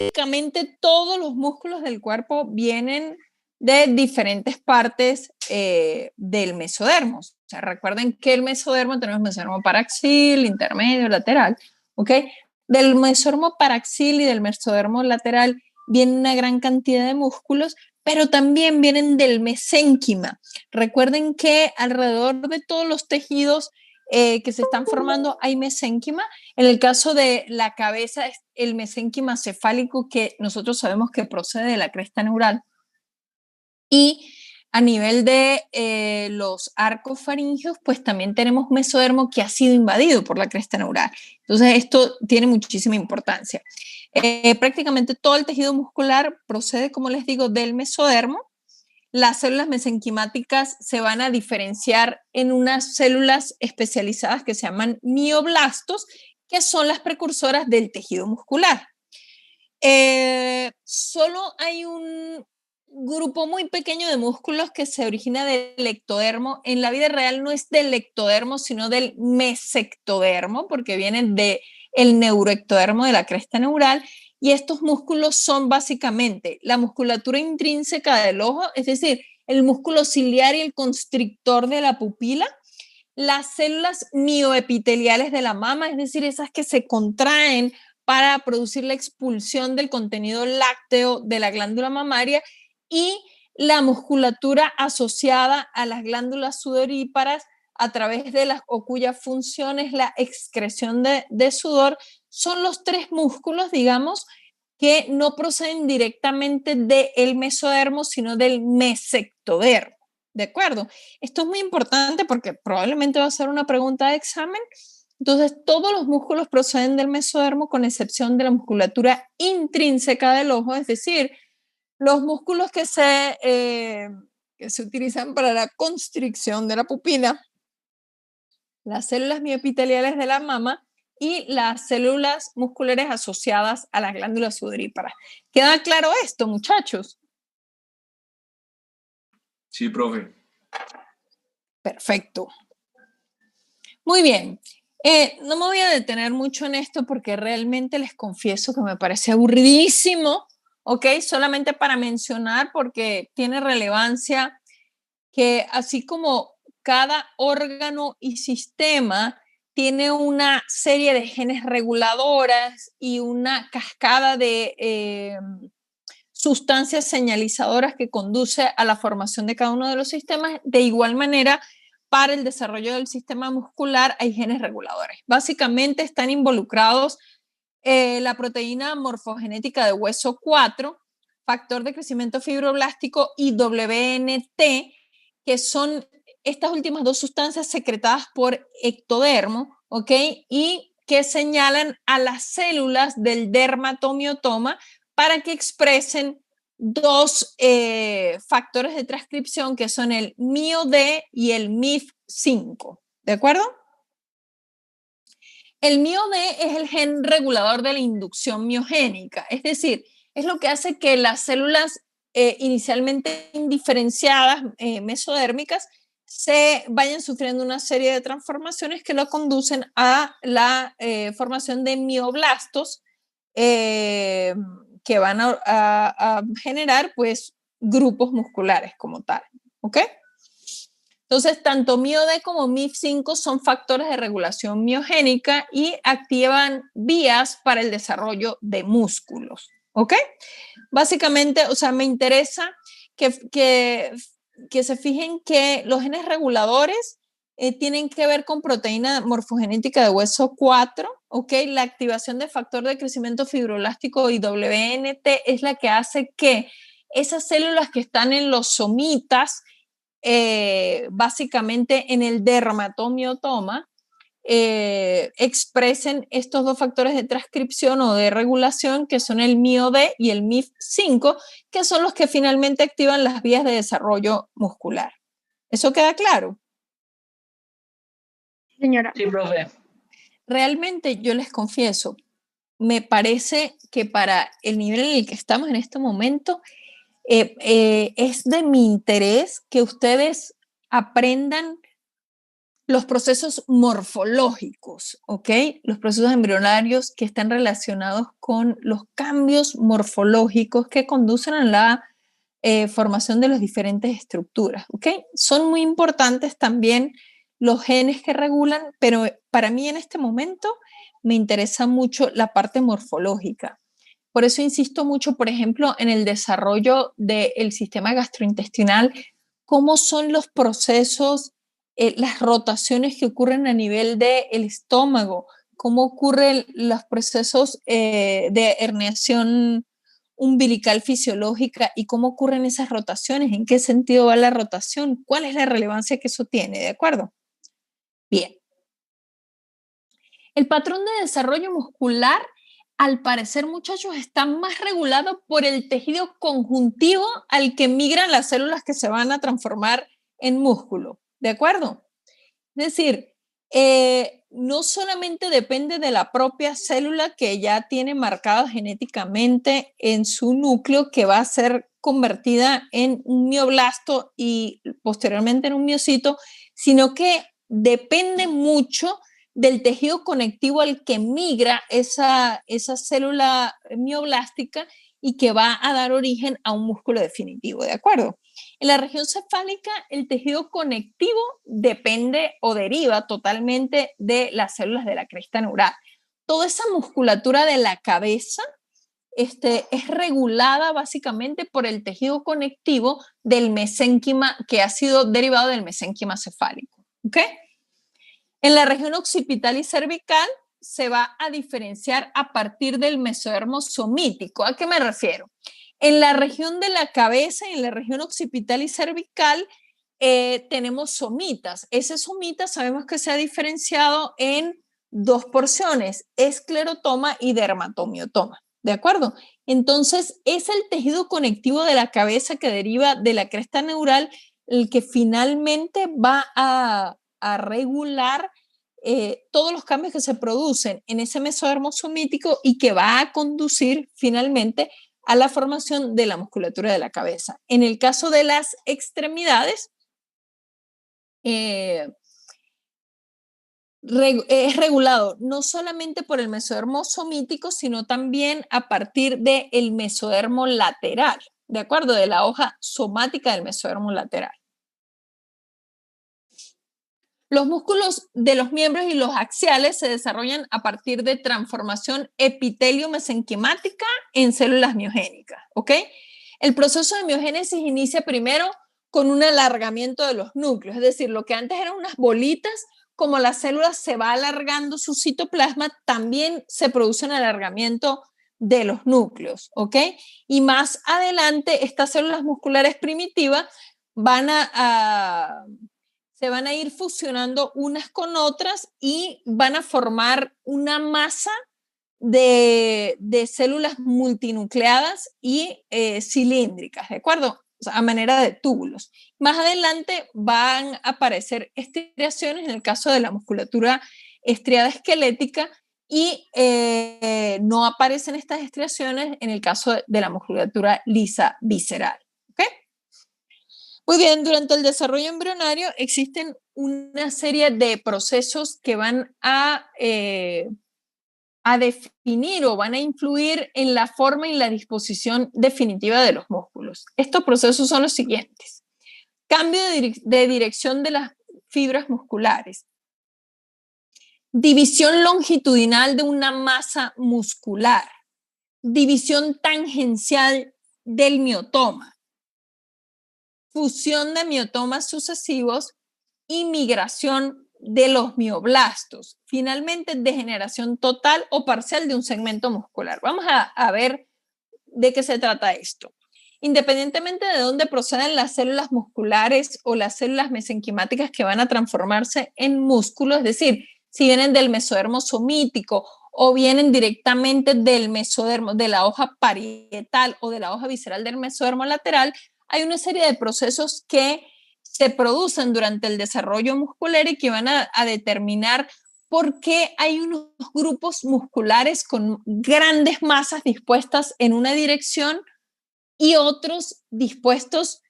prácticamente todos los músculos del cuerpo vienen de diferentes partes del mesodermo. O sea, recuerden que el mesodermo tenemos mesodermo paraxil, intermedio, lateral, ¿ok? Del mesodermo paraxil y del mesodermo lateral viene una gran cantidad de músculos, pero también vienen del mesénquima. Recuerden que alrededor de todos los tejidos que se están formando hay mesénquima. En el caso de la cabeza, es el mesénquima cefálico, que nosotros sabemos que procede de la cresta neural. Y a nivel de los arcos faringeos, pues también tenemos mesodermo que ha sido invadido por la cresta neural. Entonces, esto tiene muchísima importancia. Prácticamente todo el tejido muscular procede, como les digo, del mesodermo. Las células mesenquimáticas se van a diferenciar en unas células especializadas que se llaman mioblastos, que son las precursoras del tejido muscular. Solo hay un grupo muy pequeño de músculos que se origina del ectodermo. En la vida real no es del ectodermo, sino del mesectodermo, porque vienen del neuroectodermo de la cresta neural. Y estos músculos son básicamente la musculatura intrínseca del ojo, es decir, el músculo ciliar y el constrictor de la pupila, las células mioepiteliales de la mama, es decir, esas que se contraen para producir la expulsión del contenido lácteo de la glándula mamaria, y la musculatura asociada a las glándulas sudoríparas a través de las o cuya función es la excreción de sudor. Son los tres músculos, digamos, que no proceden directamente del mesodermo, sino del mesectodermo. ¿De acuerdo? Esto es muy importante porque probablemente va a ser una pregunta de examen. Entonces, todos los músculos proceden del mesodermo con excepción de la musculatura intrínseca del ojo, es decir, los músculos que se utilizan para la constricción de la pupila, las células mioepiteliales de la mama y las células musculares asociadas a las glándulas sudoríparas. ¿Queda claro esto, muchachos? Sí, profe. Perfecto. Muy bien. No me voy a detener mucho en esto porque realmente les confieso que me parece aburridísimo, ¿ok? Solamente para mencionar, porque tiene relevancia, que así como cada órgano y sistema tiene una serie de genes reguladoras y una cascada de sustancias señalizadoras que conduce a la formación de cada uno de los sistemas, de igual manera, para el desarrollo del sistema muscular hay genes reguladores. Básicamente están involucrados la proteína morfogenética de hueso 4, factor de crecimiento fibroblástico y WNT, que son estas últimas dos sustancias secretadas por ectodermo, ¿ok? Y que señalan a las células del dermatomiotoma para que expresen dos factores de transcripción que son el MIO-D y el MIF5, ¿de acuerdo? El MIO-D es el gen regulador de la inducción miogénica, es decir, es lo que hace que las células inicialmente indiferenciadas, mesodérmicas, se vayan sufriendo una serie de transformaciones que lo conducen a la formación de mioblastos que van a generar pues grupos musculares como tal, ¿ok? Entonces, tanto MIO-D como MIF5 son factores de regulación miogénica y activan vías para el desarrollo de músculos, ¿ok? Básicamente, o sea, me interesa que se fijen que los genes reguladores tienen que ver con proteína morfogenética de hueso 4, ¿ok? La activación de factor de crecimiento fibroblástico y WNT es la que hace que esas células que están en los somitas, básicamente en el dermatomiotoma, expresen estos dos factores de transcripción o de regulación que son el MIO-D y el MIF5, que son los que finalmente activan las vías de desarrollo muscular. ¿Eso queda claro? Señora. Sí, profe. Realmente yo les confieso, me parece que para el nivel en el que estamos en este momento, es de mi interés que ustedes aprendan los procesos morfológicos, ¿ok? Los procesos embrionarios que están relacionados con los cambios morfológicos que conducen a la formación de las diferentes estructuras, ¿ok? Son muy importantes también los genes que regulan, pero para mí en este momento me interesa mucho la parte morfológica. Por eso insisto mucho, por ejemplo, en el desarrollo del sistema gastrointestinal, cómo son los procesos, las rotaciones que ocurren a nivel del estómago, cómo ocurren los procesos de herniación umbilical fisiológica y cómo ocurren esas rotaciones, en qué sentido va la rotación, cuál es la relevancia que eso tiene, ¿de acuerdo? Bien. El patrón de desarrollo muscular, al parecer, muchachos, está más regulado por el tejido conjuntivo al que migran las células que se van a transformar en músculo, ¿de acuerdo? Es decir, no solamente depende de la propia célula que ya tiene marcada genéticamente en su núcleo, que va a ser convertida en un mioblasto y posteriormente en un miocito, sino que depende mucho del tejido conectivo al que migra esa célula mioblástica y que va a dar origen a un músculo definitivo, ¿de acuerdo? En la región cefálica, el tejido conectivo depende o deriva totalmente de las células de la cresta neural. Toda esa musculatura de la cabeza es regulada básicamente por el tejido conectivo del mesénquima que ha sido derivado del mesénquima cefálico. ¿Okay? En la región occipital y cervical se va a diferenciar a partir del mesodermo somítico. ¿A qué me refiero? En la región de la cabeza y en la región occipital y cervical tenemos somitas. Ese somita sabemos que se ha diferenciado en dos porciones, esclerotoma y dermatomiotoma. ¿De acuerdo? Entonces, es el tejido conectivo de la cabeza que deriva de la cresta neural el que finalmente va a regular todos los cambios que se producen en ese mesodermo somítico y que va a conducir finalmente a la formación de la musculatura de la cabeza. En el caso de las extremidades, es regulado no solamente por el mesodermo somítico, sino también a partir del mesodermo lateral, ¿de acuerdo? De la hoja somática del mesodermo lateral. Los músculos de los miembros y los axiales se desarrollan a partir de transformación epitelio-mesenquimática en células miogénicas, ¿ok? El proceso de miogénesis inicia primero con un alargamiento de los núcleos, es decir, lo que antes eran unas bolitas, como la célula se va alargando su citoplasma, también se produce un alargamiento de los núcleos, ¿ok? Y más adelante, estas células musculares primitivas se van a ir fusionando unas con otras y van a formar una masa de células multinucleadas y cilíndricas, ¿de acuerdo? O sea, a manera de túbulos. Más adelante van a aparecer estriaciones en el caso de la musculatura estriada esquelética y no aparecen estas estriaciones en el caso de la musculatura lisa visceral. ¿Okay? Muy bien, durante el desarrollo embrionario existen una serie de procesos que van a definir o van a influir en la forma y la disposición definitiva de los músculos. Estos procesos son los siguientes. Cambio de dirección de las fibras musculares. División longitudinal de una masa muscular. División tangencial del miotoma. Fusión de miotomas sucesivos y migración de los mioblastos. Finalmente, degeneración total o parcial de un segmento muscular. Vamos a ver de qué se trata esto. Independientemente de dónde proceden las células musculares o las células mesenquimáticas que van a transformarse en músculo, es decir, si vienen del mesodermo somítico o vienen directamente del mesodermo, de la hoja parietal o de la hoja visceral del mesodermo lateral, hay una serie de procesos que se producen durante el desarrollo muscular y que van a determinar por qué hay unos grupos musculares con grandes masas dispuestas en una dirección y otros dispuestos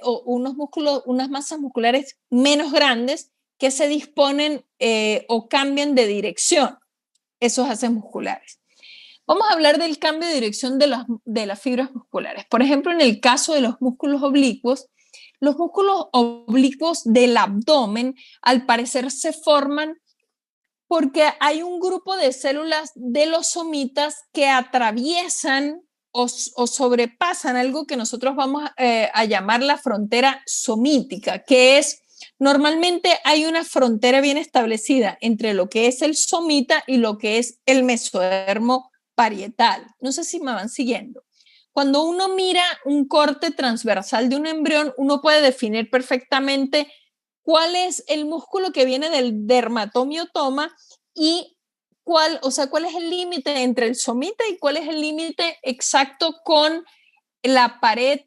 o unos músculos, unas masas musculares menos grandes que se disponen o cambian de dirección, esos haces musculares. Vamos a hablar del cambio de dirección de las fibras musculares. Por ejemplo, en el caso de los músculos oblicuos del abdomen al parecer se forman porque hay un grupo de células de los somitas que atraviesan o sobrepasan algo que nosotros vamos a llamar la frontera somítica, que es, normalmente hay una frontera bien establecida entre lo que es el somita y lo que es el mesodermo parietal. No sé si me van siguiendo. Cuando uno mira un corte transversal de un embrión, uno puede definir perfectamente cuál es el músculo que viene del dermatomiotoma y cuál es el límite entre el somita y cuál es el límite exacto con la pared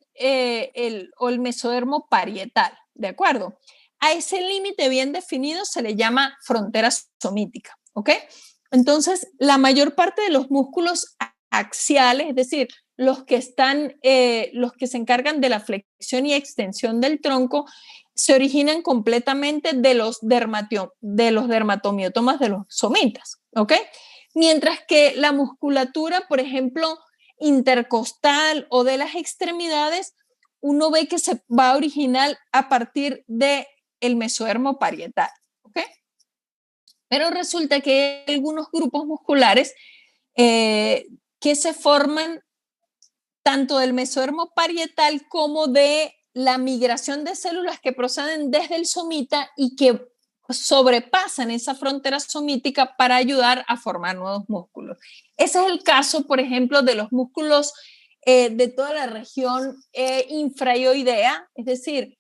o el mesodermo parietal, ¿de acuerdo? A ese límite bien definido se le llama frontera somítica, ¿ok? Entonces, la mayor parte de los músculos axiales, es decir, los que se encargan de la flexión y extensión del tronco, se originan completamente de los dermatomiotomas de los somitas, ¿ok? Mientras que la musculatura, por ejemplo, intercostal o de las extremidades, uno ve que se va a originar a partir del mesodermo parietal, ¿ok? Pero resulta que hay algunos grupos musculares que se forman tanto del mesodermo parietal como de la migración de células que proceden desde el somita y que sobrepasan esa frontera somítica para ayudar a formar nuevos músculos. Ese es el caso, por ejemplo, de los músculos de toda la región infraioidea, es decir,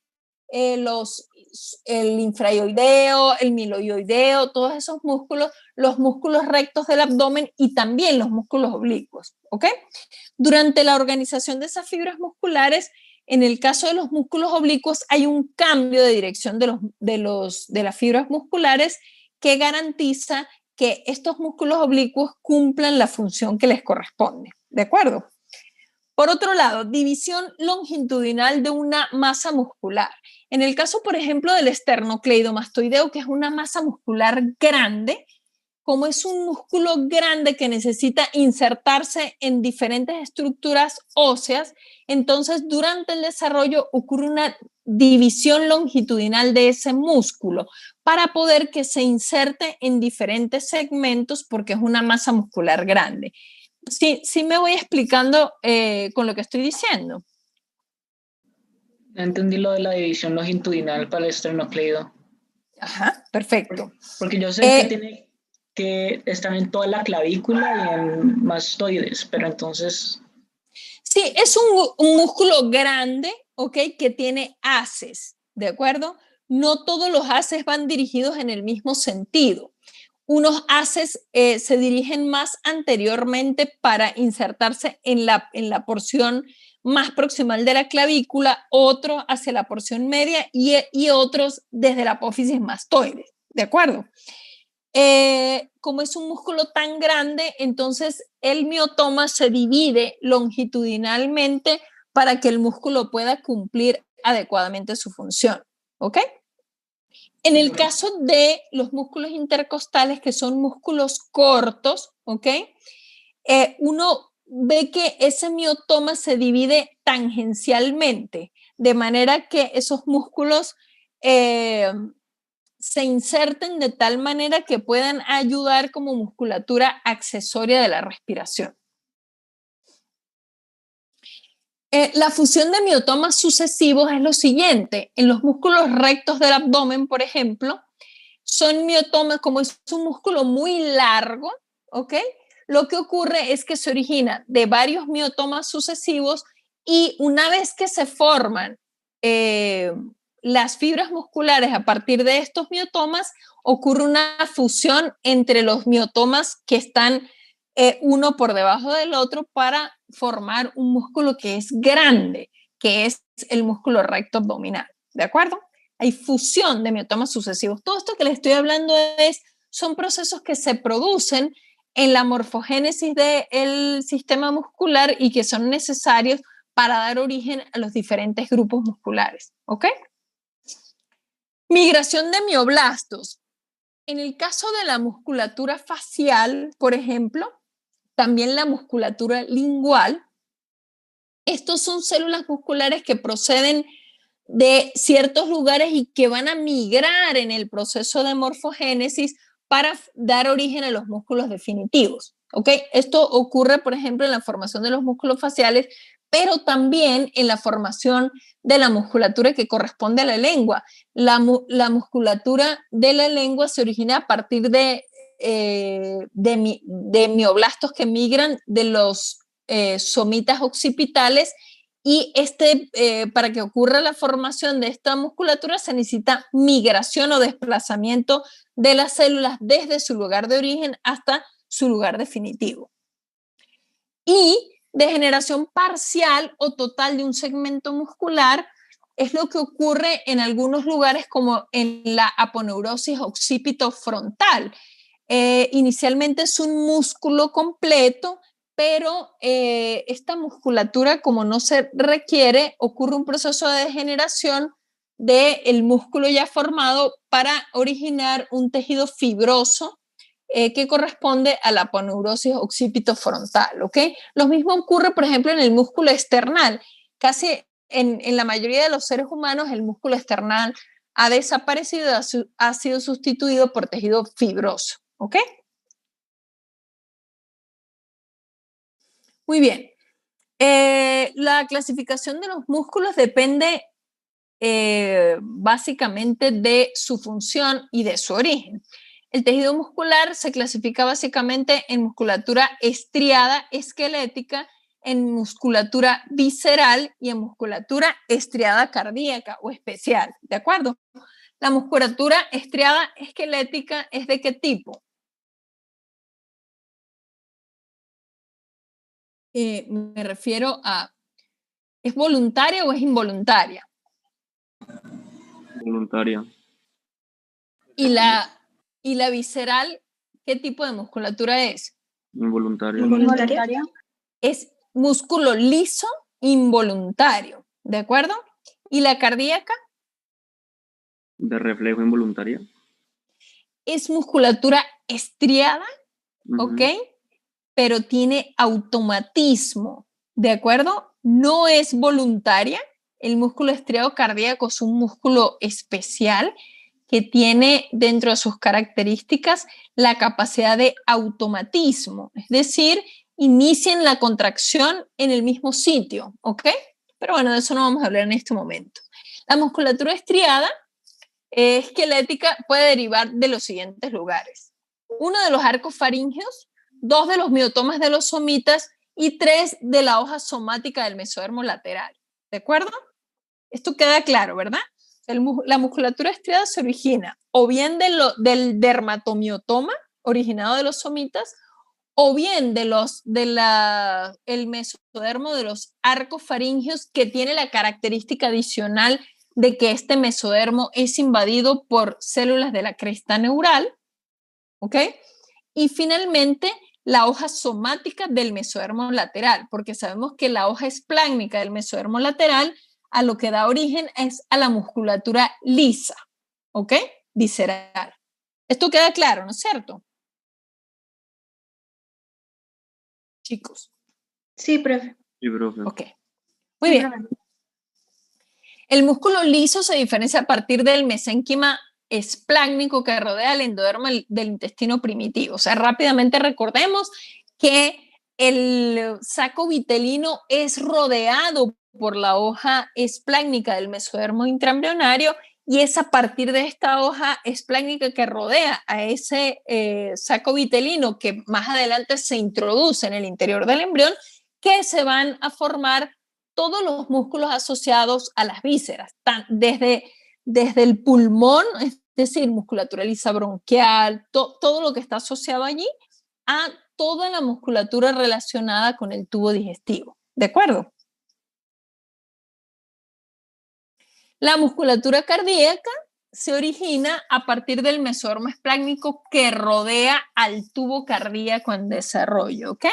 el infraioideo, el miloioideo, todos esos músculos, los músculos rectos del abdomen y también los músculos oblicuos, ¿ok? Durante la organización de esas fibras musculares, en el caso de los músculos oblicuos, hay un cambio de dirección de las fibras musculares que garantiza que estos músculos oblicuos cumplan la función que les corresponde, ¿de acuerdo? Por otro lado, división longitudinal de una masa muscular. En el caso, por ejemplo, del esternocleidomastoideo, que es una masa muscular grande, como es un músculo grande que necesita insertarse en diferentes estructuras óseas, entonces durante el desarrollo ocurre una división longitudinal de ese músculo para poder que se inserte en diferentes segmentos porque es una masa muscular grande. Sí me voy explicando con lo que estoy diciendo. Entendí lo de la división longitudinal para el esternocleido. Ajá, perfecto. Porque yo sé que tiene que estar en toda la clavícula y en mastoides, pero entonces... Sí, es un músculo grande, ¿ok? Que tiene haces, ¿de acuerdo? No todos los haces van dirigidos en el mismo sentido. Unos haces se dirigen más anteriormente para insertarse en la porción más proximal de la clavícula, otros hacia la porción media y otros desde la apófisis mastoide, ¿de acuerdo? Como es un músculo tan grande, entonces el miotoma se divide longitudinalmente para que el músculo pueda cumplir adecuadamente su función, ¿ok? En el caso de los músculos intercostales, que son músculos cortos, ¿ok? Uno ve que ese miotoma se divide tangencialmente, de manera que esos músculos se inserten de tal manera que puedan ayudar como musculatura accesoria de la respiración. La fusión de miotomas sucesivos es lo siguiente. En los músculos rectos del abdomen, por ejemplo, son miotomas, como es un músculo muy largo, ¿ok? Lo que ocurre es que se origina de varios miotomas sucesivos y una vez que se forman las fibras musculares a partir de estos miotomas, ocurre una fusión entre los miotomas que están uno por debajo del otro para formar un músculo que es grande, que es el músculo recto abdominal, ¿de acuerdo? Hay fusión de miotomas sucesivos. Todo esto que les estoy hablando son procesos que se producen en la morfogénesis del sistema muscular y que son necesarios para dar origen a los diferentes grupos musculares, ¿ok? Migración de mioblastos. En el caso de la musculatura facial, por ejemplo, también la musculatura lingual, estos son células musculares que proceden de ciertos lugares y que van a migrar en el proceso de morfogénesis para dar origen a los músculos definitivos. ¿Ok? Esto ocurre, por ejemplo, en la formación de los músculos faciales, pero también en la formación de la musculatura que corresponde a la lengua. La musculatura de la lengua se origina a partir de mioblastos que migran de los somitas occipitales, y para que ocurra la formación de esta musculatura se necesita migración o desplazamiento de las células desde su lugar de origen hasta su lugar definitivo. Y degeneración parcial o total de un segmento muscular es lo que ocurre en algunos lugares, como en la aponeurosis occipitofrontal. Inicialmente es un músculo completo, pero esta musculatura, como no se requiere, ocurre un proceso de degeneración del músculo ya formado para originar un tejido fibroso que corresponde a la aponeurosis occipitofrontal, ¿ok? Lo mismo ocurre, por ejemplo, en el músculo external. Casi en la mayoría de los seres humanos, el músculo external ha desaparecido, ha sido sustituido por tejido fibroso, ¿ok? Muy bien. La clasificación de los músculos depende básicamente de su función y de su origen. El tejido muscular se clasifica básicamente en musculatura estriada esquelética, en musculatura visceral y en musculatura estriada cardíaca o especial, ¿de acuerdo? La musculatura estriada esquelética ¿es de qué tipo? Me refiero a, ¿es voluntaria o es involuntaria? Voluntaria. ¿Y la visceral, qué tipo de musculatura es? Involuntaria. Involuntaria. Es músculo liso involuntario, ¿de acuerdo? ¿Y la cardíaca? De reflejo involuntaria. Es musculatura estriada, ¿ok? Pero tiene automatismo, ¿de acuerdo? No es voluntaria. El músculo estriado cardíaco es un músculo especial que tiene dentro de sus características la capacidad de automatismo, es decir, inician la contracción en el mismo sitio, ¿ok? Pero bueno, de eso no vamos a hablar en este momento. La musculatura estriada esquelética puede derivar de los siguientes lugares: uno de los arcos faríngeos, dos de los miotomas de los somitas y tres de la hoja somática del mesodermo lateral, ¿de acuerdo? Esto queda claro, ¿verdad? La musculatura estriada se origina o bien del dermatomiotoma originado de los somitas, o bien del mesodermo de los arcos faríngeos, que tiene la característica adicional de que este mesodermo es invadido por células de la cresta neural, ¿ok? Y finalmente, la hoja somática del mesodermo lateral, porque sabemos que la hoja espláncnica del mesodermo lateral a lo que da origen es a la musculatura lisa, ¿ok? Visceral. Esto queda claro, ¿no es cierto? Chicos. Sí, profe. Sí, profe. Ok. Muy bien. Profe. El músculo liso se diferencia a partir del mesénquima espláncnico que rodea el endodermo del intestino primitivo. O sea, rápidamente recordemos que el saco vitelino es rodeado por la hoja espláncnica del mesodermo intraembrionario, y es a partir de esta hoja espláncnica que rodea a ese saco vitelino, que más adelante se introduce en el interior del embrión, que se van a formar todos los músculos asociados a las vísceras, desde el pulmón, es decir, musculatura lisa bronquial, todo lo que está asociado allí, a toda la musculatura relacionada con el tubo digestivo. ¿De acuerdo? La musculatura cardíaca se origina a partir del mesodermo espláncnico que rodea al tubo cardíaco en desarrollo, ¿ok?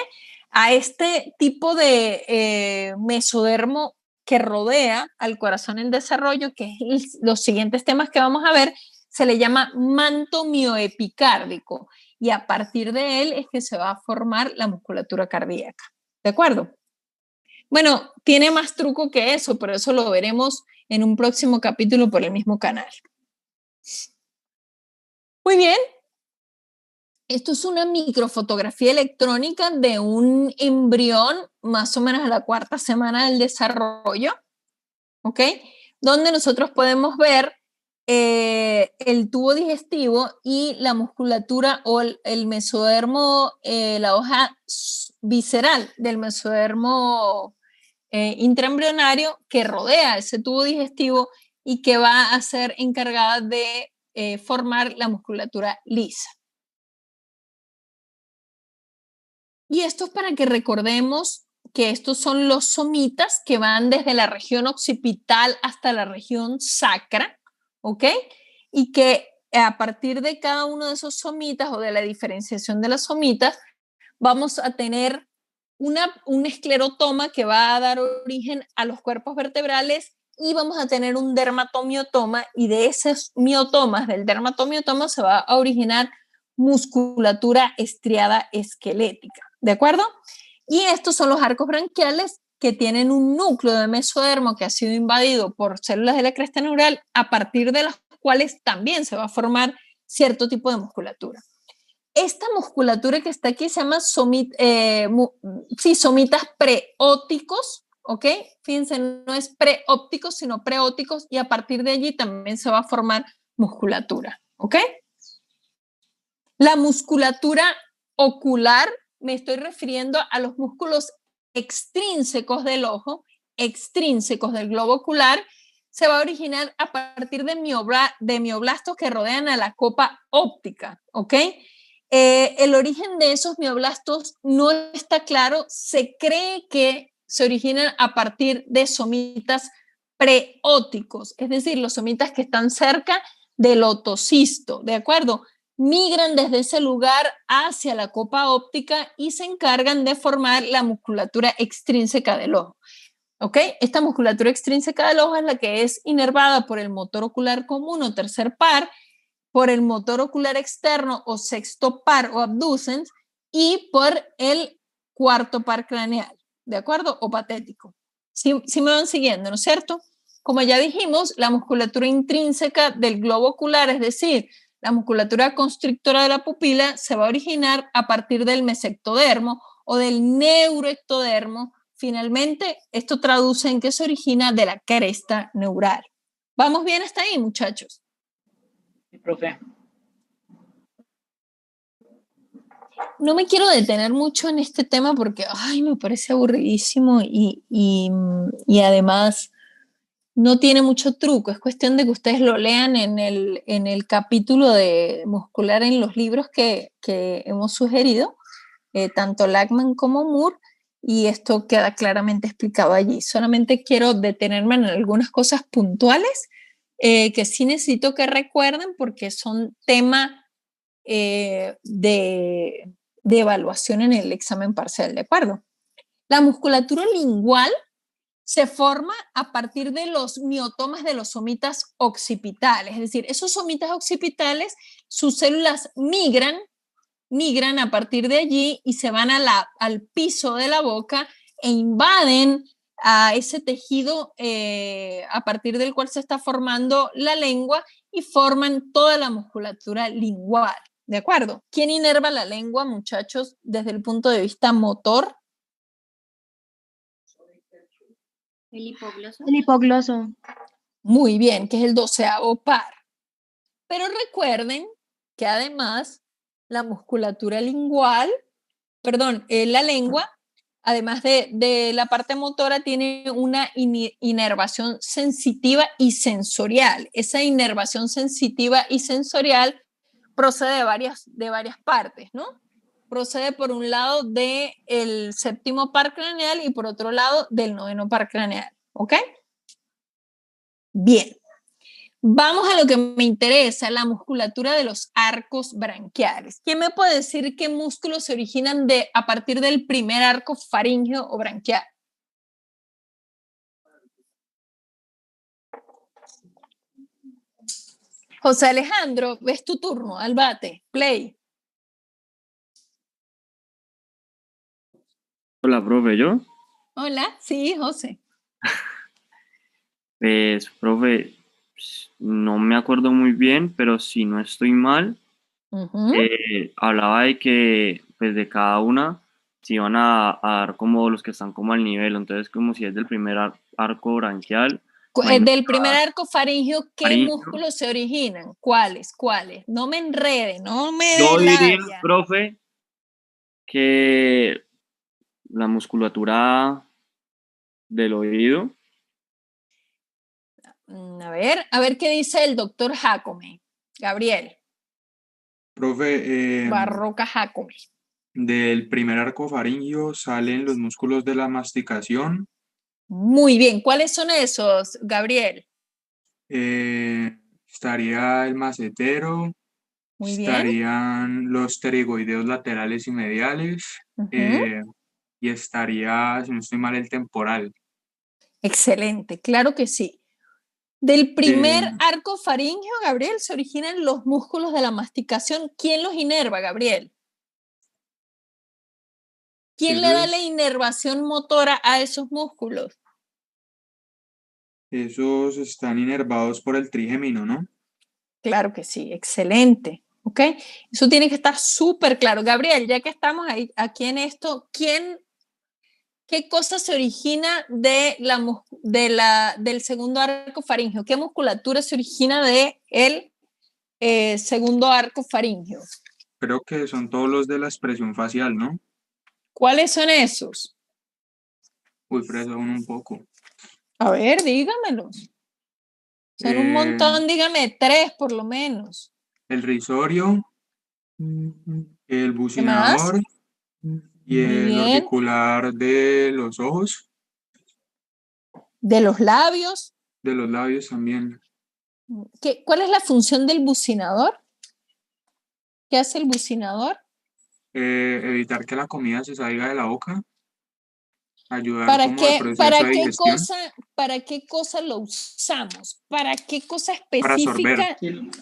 A este tipo de mesodermo que rodea al corazón en desarrollo, que es los siguientes temas que vamos a ver, se le llama manto mioepicárdico, y a partir de él es que se va a formar la musculatura cardíaca. ¿De acuerdo? Bueno, tiene más truco que eso, pero eso lo veremos en un próximo capítulo por el mismo canal. Muy bien. Esto es una microfotografía electrónica de un embrión más o menos a la 4ª semana del desarrollo, ¿ok? Donde nosotros podemos ver el tubo digestivo y la musculatura o el mesodermo, la hoja visceral del mesodermo intraembrionario que rodea ese tubo digestivo y que va a ser encargada de formar la musculatura lisa. Y esto es para que recordemos que estos son los somitas que van desde la región occipital hasta la región sacra, ¿ok? Y que a partir de cada uno de esos somitas o de la diferenciación de las somitas, vamos a tener un esclerotoma que va a dar origen a los cuerpos vertebrales y vamos a tener un dermatomiotoma, y de esos miotomas, del dermatomiotoma, se va a originar musculatura estriada esquelética. ¿De acuerdo? Y estos son los arcos branquiales que tienen un núcleo de mesodermo que ha sido invadido por células de la cresta neural, a partir de las cuales también se va a formar cierto tipo de musculatura. Esta musculatura que está aquí se llama somitas preóticos, ¿ok? Fíjense, no es preópticos, sino preóticos, y a partir de allí también se va a formar musculatura, ¿ok? La musculatura ocular, me estoy refiriendo a los músculos extrínsecos del ojo, extrínsecos del globo ocular, se va a originar a partir de mioblastos que rodean a la copa óptica, ¿ok? El origen de esos mioblastos no está claro, se cree que se originan a partir de somitas preóticos, es decir, los somitas que están cerca del otocisto, ¿de acuerdo? Migran desde ese lugar hacia la copa óptica y se encargan de formar la musculatura extrínseca del ojo. ¿Ok? Esta musculatura extrínseca del ojo es la que es inervada por el motor ocular común o tercer par, por el motor ocular externo o sexto par o abducens, y por el cuarto par craneal, ¿de acuerdo? O patético. ¿Sí me van siguiendo, ¿no es cierto? Como ya dijimos, la musculatura intrínseca del globo ocular, es decir, la musculatura constrictora de la pupila, se va a originar a partir del mesectodermo o del neuroectodermo. Finalmente, esto traduce en que se origina de la cresta neural. ¿Vamos bien hasta ahí, muchachos? Sí, profe. No me quiero detener mucho en este tema porque me parece aburridísimo y además no tiene mucho truco. Es cuestión de que ustedes lo lean en el capítulo de muscular en los libros que hemos sugerido, tanto Lachman como Moore, y esto queda claramente explicado allí. Solamente quiero detenerme en algunas cosas puntuales que sí necesito que recuerden porque son tema de evaluación en el examen parcial, ¿de acuerdo? La musculatura lingual se forma a partir de los miotomas de los somitas occipitales, es decir, esos somitas occipitales, sus células migran a partir de allí y se van al piso de la boca e invaden a ese tejido a partir del cual se está formando la lengua y forman toda la musculatura lingual. ¿De acuerdo? ¿Quién inerva la lengua, muchachos, desde el punto de vista motor? El hipogloso. El hipogloso. Muy bien, que es el 12º par. Pero recuerden que además la musculatura lingual, la lengua, además de la parte motora, tiene una inervación sensitiva y sensorial. Esa inervación sensitiva y sensorial procede de varias partes, ¿no? Procede por un lado del 7º par craneal y por otro lado del 9º par craneal, ¿ok? Bien. Vamos a lo que me interesa, la musculatura de los arcos branquiales. ¿Quién me puede decir qué músculos se originan a partir del primer arco faríngeo o branquial? José Alejandro, ves tu turno, al bate, play. Hola, profe, ¿yo? Hola, sí, José. Pues, profe, no me acuerdo muy bien, pero si no estoy mal, Ujú. hablaba de que, pues, de cada una se iban a dar como los que están como al nivel, entonces como si es del primer arco branquial, imagino Del primer arco faríngeo, ¿qué faríngeo. músculos se originan? ¿Cuáles? ¿Cuáles? No me enrede, no me dé Yo diría, labia. profe, que la musculatura del oído. A ver qué dice el doctor Jacome. Gabriel, Profe, Barroca Jacome. del primer arco faríngeo salen los músculos de la masticación, Muy bien, ¿cuáles son esos, Gabriel? estaría el macetero, Muy bien. estarían los pterigoideos laterales y mediales, Ujú. y estaría, si no estoy mal, el temporal. Excelente, claro que sí. Del primer De, arco faríngeo, Gabriel, se originan los músculos de la masticación. ¿Quién los inerva, Gabriel? ¿Quién le da la inervación motora a esos músculos? esos están inervados por el trigémino, ¿no? Claro que sí, excelente. ¿Ok? Eso tiene que estar súper claro. Gabriel, ya que estamos ahí, aquí en esto, ¿qué cosa se origina del segundo arco faríngeo? ¿Qué musculatura se origina del segundo arco faríngeo? Creo que son todos los de la expresión facial, ¿no? ¿Cuáles son esos? Uy, pero eso un poco. A ver, dígamelos. Son un Eh, montón, dígame 3 por lo menos. el risorio, el ¿Qué más? bucinador y Muy el bien. orbicular de los ojos, De los labios. de los labios también. ¿Cuál es la función del bucinador? ¿Qué hace el bucinador? Evitar que la comida se salga de la boca, ayudar como al proceso de digestión, ¿Para qué cosa lo usamos? ¿Para qué cosa para sorber, específica?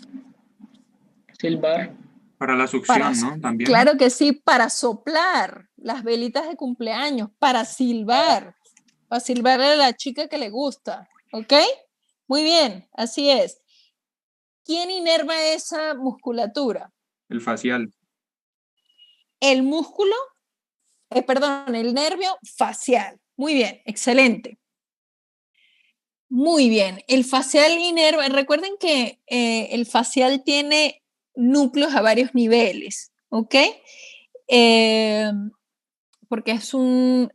Silbar. para la Para, succión, ¿no? También. claro que sí, para soplar las velitas de cumpleaños, para silbarle a la chica que le gusta, ¿ok? Muy bien, así es. ¿Quién inerva esa musculatura? El facial. El músculo, perdón, el nervio facial. Muy bien, excelente. Muy bien, el facial inerva, recuerden que el facial tiene núcleos a varios niveles, ¿ok? Porque es un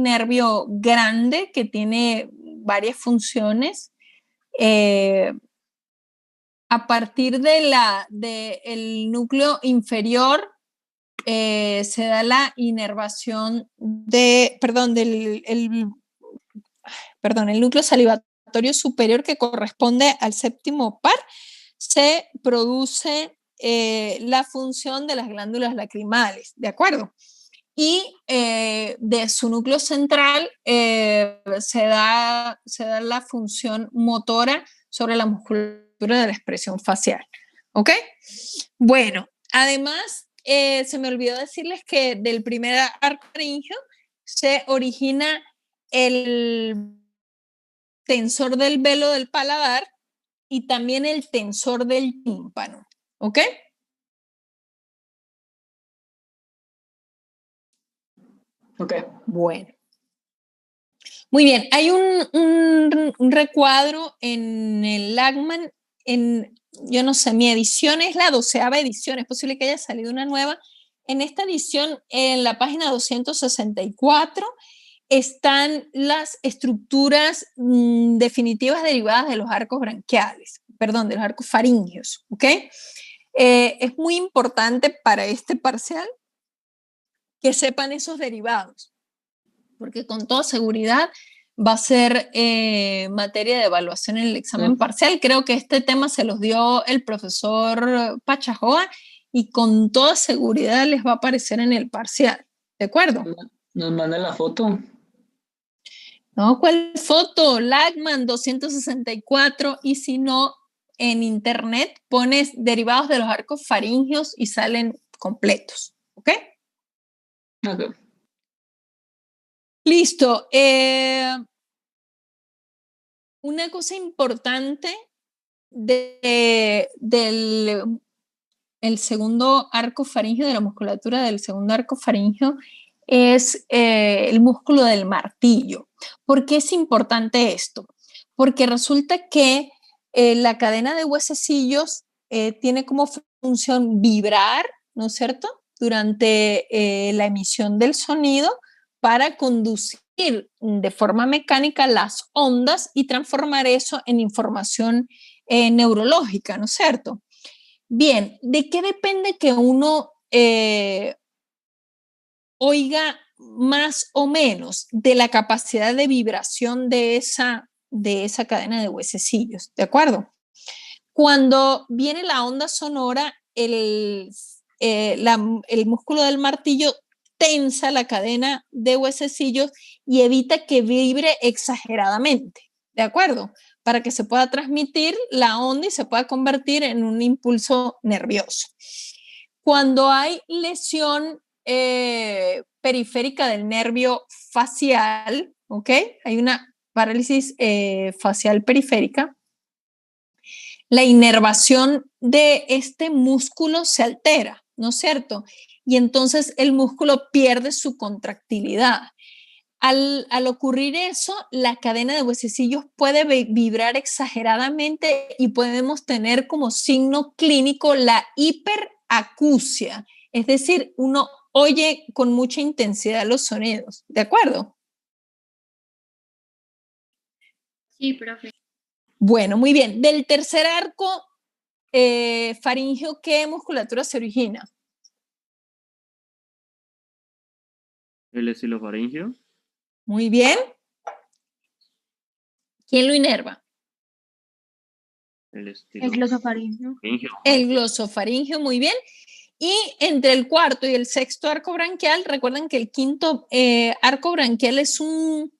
nervio grande que tiene varias funciones. A partir del núcleo inferior se da la inervación el núcleo salivatorio superior que corresponde al séptimo par, se produce la función de las glándulas lacrimales, ¿de acuerdo? Y de su núcleo central se da la función motora sobre la musculatura de la expresión facial. ¿Ok? Bueno, además, se me olvidó decirles que del primer arco faríngeo se origina el tensor del velo del paladar y también el tensor del tímpano. ¿Ok? Ok. Bueno. Muy bien, hay un recuadro en el Lagman, yo no sé, mi edición es la 12ª edición, es posible que haya salido una nueva. En esta edición, en la página 264, están las estructuras definitivas derivadas de los arcos branquiales, perdón, de los arcos faríngeos, ¿ok? Es muy importante para este parcial que sepan esos derivados, porque con toda seguridad va a ser materia de evaluación en el examen parcial. Creo que este tema se los dio el profesor Pachajoa y con toda seguridad les va a aparecer en el parcial. ¿De acuerdo? Nos manda la foto. No, ¿cuál foto? Lagman 264 y si no, en internet, pones derivados de los arcos faríngeos y salen completos, ¿ok? Ok. Listo. Una cosa importante del el segundo arco faríngeo, de la musculatura del segundo arco faríngeo, es el músculo del martillo. ¿Por qué es importante esto? Porque resulta que la cadena de huesecillos tiene como función vibrar, ¿no es cierto?, durante la emisión del sonido para conducir de forma mecánica las ondas y transformar eso en información neurológica, ¿no es cierto? Bien, ¿de qué depende que uno oiga más o menos? De la capacidad de vibración de esa cadena de huesecillos, ¿de acuerdo? Cuando viene la onda sonora, el músculo del martillo tensa la cadena de huesecillos y evita que vibre exageradamente, ¿de acuerdo? Para que se pueda transmitir la onda y se pueda convertir en un impulso nervioso. Cuando hay lesión periférica del nervio facial, ¿ok? Hay una parálisis facial periférica, la inervación de este músculo se altera, ¿no es cierto? Y entonces el músculo pierde su contractilidad. Al ocurrir eso, la cadena de huesecillos puede vibrar exageradamente y podemos tener como signo clínico la hiperacusia, es decir, uno oye con mucha intensidad los sonidos, ¿de acuerdo? Sí, profe. Bueno, muy bien. Del tercer arco faríngeo, ¿qué musculatura se origina? El estilofaringio. Muy bien. ¿Quién lo inerva? El glosofaringio. El glosofaringio, muy bien. Y entre el cuarto y el sexto arco branquial, recuerden que el quinto arco branquial es un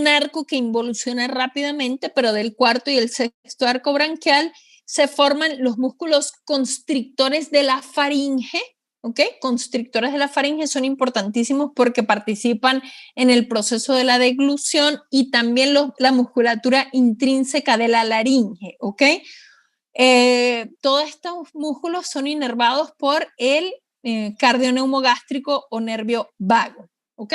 arco que involuciona rápidamente, pero del cuarto y el sexto arco branquial se forman los músculos constrictores de la faringe, ¿ok? Constrictores de la faringe son importantísimos porque participan en el proceso de la deglución y también la musculatura intrínseca de la laringe, ¿ok? Todos estos músculos son inervados por el cardioneumogástrico o nervio vago, ¿ok?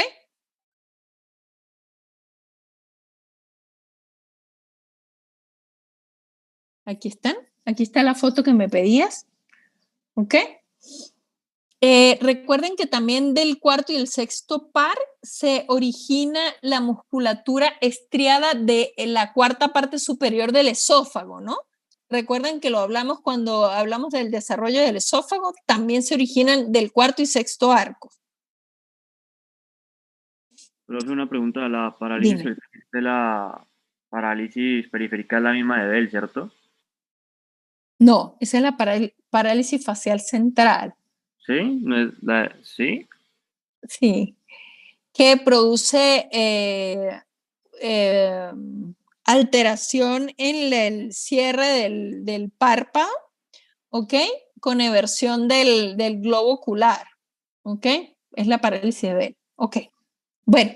Aquí están. Aquí está la foto que me pedías. ¿Ok? Recuerden que también del cuarto y el sexto par se origina la musculatura estriada de la cuarta parte superior del esófago, ¿no? Recuerden que lo hablamos cuando hablamos del desarrollo del esófago, también se originan del cuarto y sexto arco. Profe, una pregunta, la parálisis de la parálisis periférica es la misma de Bell, ¿cierto? No, esa es la parálisis facial central. ¿Sí? ¿No es ¿sí? Sí, que produce alteración en el cierre del párpado, ¿ok? Con eversión del globo ocular, ¿ok? Es la parálisis de Bell, ¿ok? Bueno,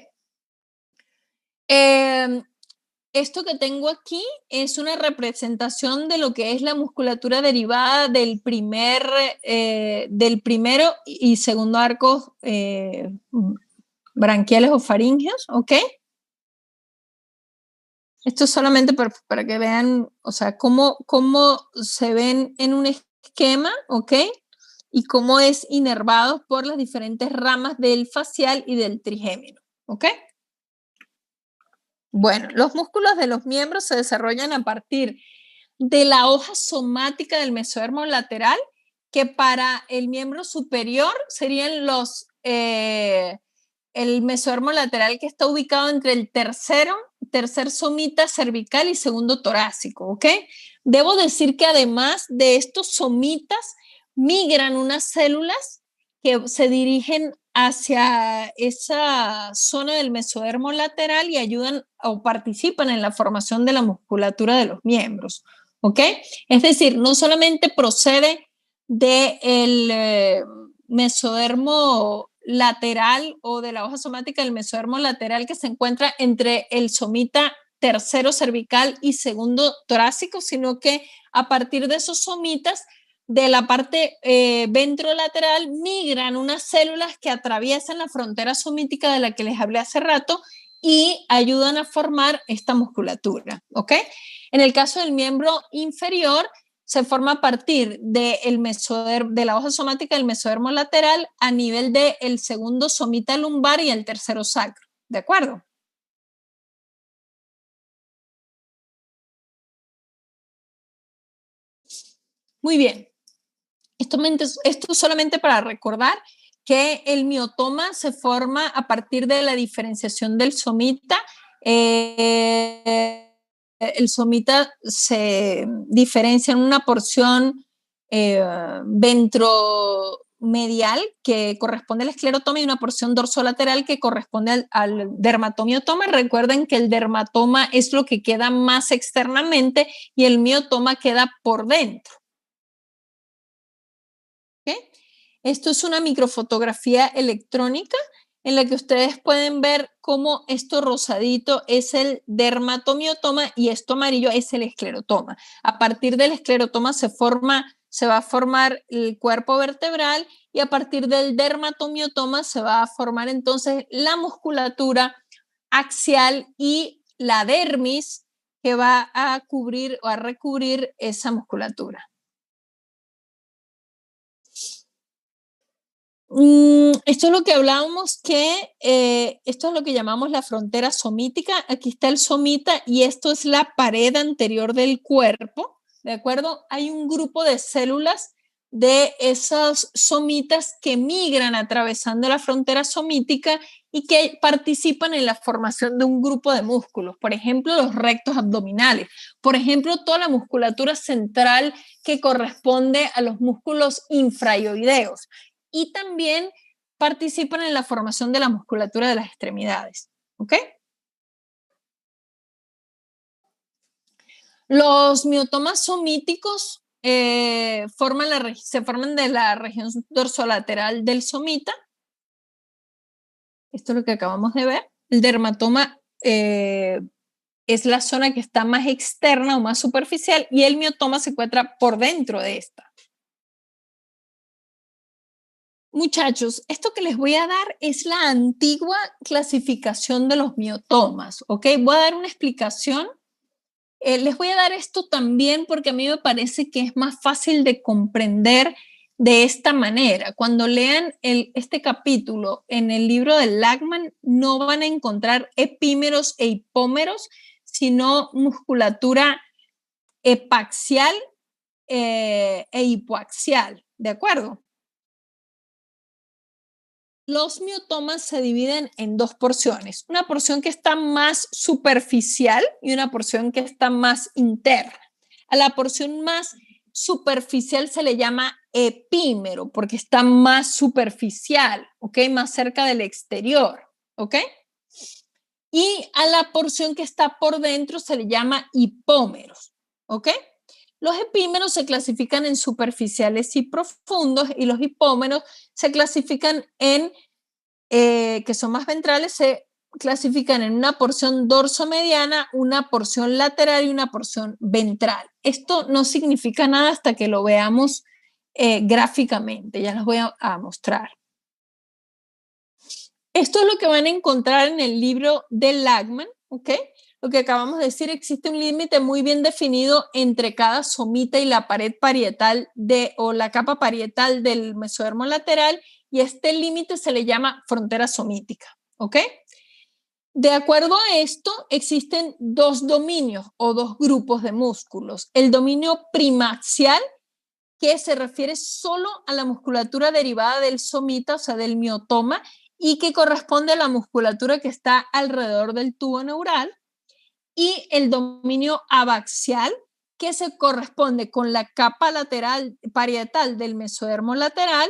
esto que tengo aquí es una representación de lo que es la musculatura derivada del primero y segundo arcos branquiales o faríngeos, ¿ok? Esto es solamente para que vean, o sea, cómo se ven en un esquema, ¿ok? Y cómo es inervado por las diferentes ramas del facial y del trigémino, ¿ok? Bueno, los músculos de los miembros se desarrollan a partir de la hoja somática del mesodermo lateral, que para el miembro superior serían el mesodermo lateral que está ubicado entre el tercer somita cervical y segundo torácico, ¿ok? Debo decir que además de estos somitas, migran unas células que se dirigen hacia esa zona del mesodermo lateral y ayudan o participan en la formación de la musculatura de los miembros, ¿ok? Es decir, no solamente procede del mesodermo lateral o de la hoja somática del mesodermo lateral que se encuentra entre el somita tercero cervical y segundo torácico, sino que a partir de esos somitas de la parte ventrolateral migran unas células que atraviesan la frontera somítica de la que les hablé hace rato y ayudan a formar esta musculatura, ¿ok? En el caso del miembro inferior, se forma a partir de la hoja somática del mesodermo lateral a nivel del segundo somita lumbar y el tercero sacro, ¿de acuerdo? Muy bien. Esto solamente para recordar que el miotoma se forma a partir de la diferenciación del somita. El somita se diferencia en una porción ventromedial que corresponde al esclerotoma y una porción dorsolateral que corresponde al dermatomiotoma. Recuerden que el dermatoma es lo que queda más externamente y el miotoma queda por dentro. ¿Okay? Esto es una microfotografía electrónica en la que ustedes pueden ver cómo esto rosadito es el dermatomiotoma y esto amarillo es el esclerotoma. A partir del esclerotoma se va a formar el cuerpo vertebral y a partir del dermatomiotoma se va a formar entonces la musculatura axial y la dermis que va a cubrir o a recubrir esa musculatura. Esto es lo que hablábamos esto es lo que llamamos la frontera somítica. Aquí está el somita y esto es la pared anterior del cuerpo, ¿de acuerdo? Hay un grupo de células de esos somitas que migran atravesando la frontera somítica y que participan en la formación de un grupo de músculos, por ejemplo, los rectos abdominales, por ejemplo, toda la musculatura central que corresponde a los músculos infraioideos. Y también participan en la formación de la musculatura de las extremidades. ¿Ok? Los miotomas somíticos se forman de la región dorsolateral del somita. Esto es lo que acabamos de ver. El dermatoma es la zona que está más externa o más superficial y el miotoma se encuentra por dentro de esta. Muchachos, esto que les voy a dar es la antigua clasificación de los miotomas, ¿ok? Voy a dar una explicación. Les voy a dar esto también porque a mí me parece que es más fácil de comprender de esta manera. Cuando lean este capítulo en el libro de Lachman, no van a encontrar epímeros e hipómeros, sino musculatura epaxial e hipoaxial, ¿de acuerdo? Los miotomas se dividen en dos porciones, una porción que está más superficial y una porción que está más interna. A la porción más superficial se le llama epímero porque está más superficial, ¿ok? Más cerca del exterior, ¿ok? Y a la porción que está por dentro se le llama hipómeros, ¿ok? Los epímeros se clasifican en superficiales y profundos y los hipómeros se clasifican en, que son más ventrales, se clasifican en una porción dorsomediana, una porción lateral y una porción ventral. Esto no significa nada hasta que lo veamos gráficamente, ya les voy a mostrar. Esto es lo que van a encontrar en el libro de Lachman, ¿ok? Lo que acabamos de decir, existe un límite muy bien definido entre cada somita y la pared parietal o la capa parietal del mesodermo lateral y este límite se le llama frontera somítica, ¿ok? De acuerdo a esto, existen dos dominios o dos grupos de músculos. El dominio primaxial, que se refiere solo a la musculatura derivada del somita, o sea, del miotoma, y que corresponde a la musculatura que está alrededor del tubo neural. Y el dominio abaxial, que se corresponde con la capa lateral parietal del mesodermo lateral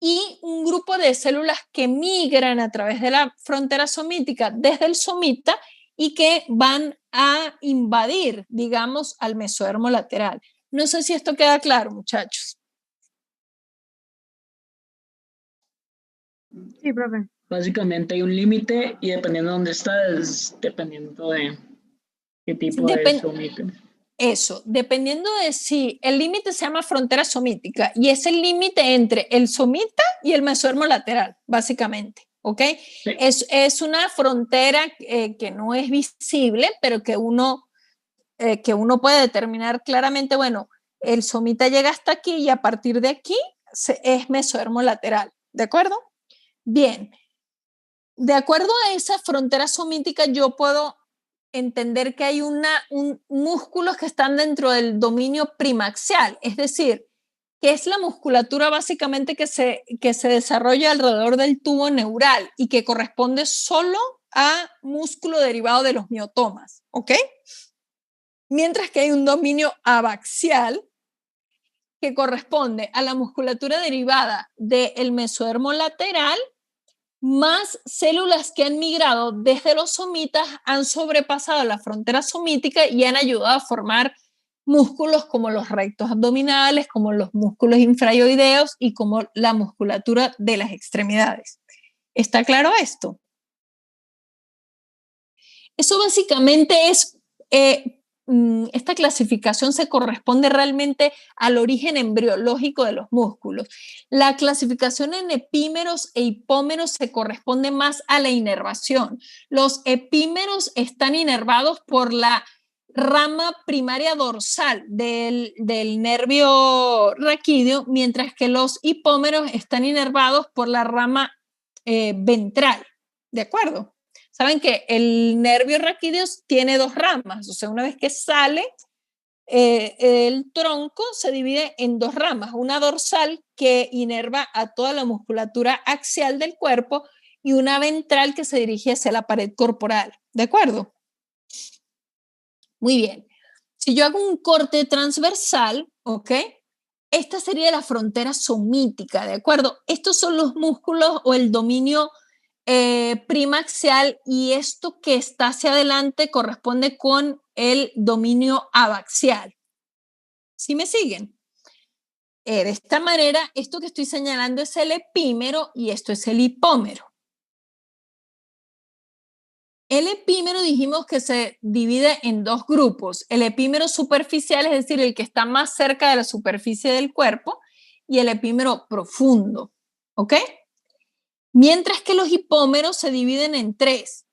y un grupo de células que migran a través de la frontera somítica desde el somita y que van a invadir, digamos, al mesodermo lateral. No sé si esto queda claro, muchachos. Sí, profe. Básicamente hay un límite y dependiendo de dónde está, es dependiendo de qué tipo de somito. Eso, dependiendo de si el límite se llama frontera somítica y es el límite entre el somita y el mesodermo lateral, básicamente, ¿ok? Sí. Es una frontera que no es visible, pero que uno puede determinar claramente, bueno, el somita llega hasta aquí y a partir de aquí es mesodermo lateral, ¿de acuerdo? Bien, de acuerdo a esa frontera somítica yo puedo entender que hay músculos que están dentro del dominio primaxial, es decir, que es la musculatura básicamente que se desarrolla alrededor del tubo neural y que corresponde solo a músculo derivado de los miotomas, ¿ok? Mientras que hay un dominio abaxial que corresponde a la musculatura derivada del mesodermo lateral más células que han migrado desde los somitas han sobrepasado la frontera somítica y han ayudado a formar músculos como los rectos abdominales, como los músculos infrayoideos y como la musculatura de las extremidades. ¿Está claro esto? Eso básicamente es... esta clasificación se corresponde realmente al origen embriológico de los músculos. La clasificación en epímeros e hipómeros se corresponde más a la inervación. Los epímeros están inervados por la rama primaria dorsal del nervio raquídeo, mientras que los hipómeros están inervados por la rama ventral. ¿De acuerdo? Saben que el nervio raquídeo tiene dos ramas, o sea, una vez que sale, el tronco se divide en dos ramas, una dorsal que inerva a toda la musculatura axial del cuerpo y una ventral que se dirige hacia la pared corporal, ¿de acuerdo? Muy bien. Si yo hago un corte transversal, ¿ok? Esta sería la frontera somítica, ¿de acuerdo? Estos son los músculos o el dominio primaxial y esto que está hacia adelante corresponde con el dominio abaxial. ¿Sí me siguen? De esta manera, esto que estoy señalando es el epímero y esto es el hipómero. El epímero dijimos que se divide en dos grupos. El epímero superficial, es decir, el que está más cerca de la superficie del cuerpo, y el epímero profundo, ¿ok? Mientras que los hipómeros se dividen en tres.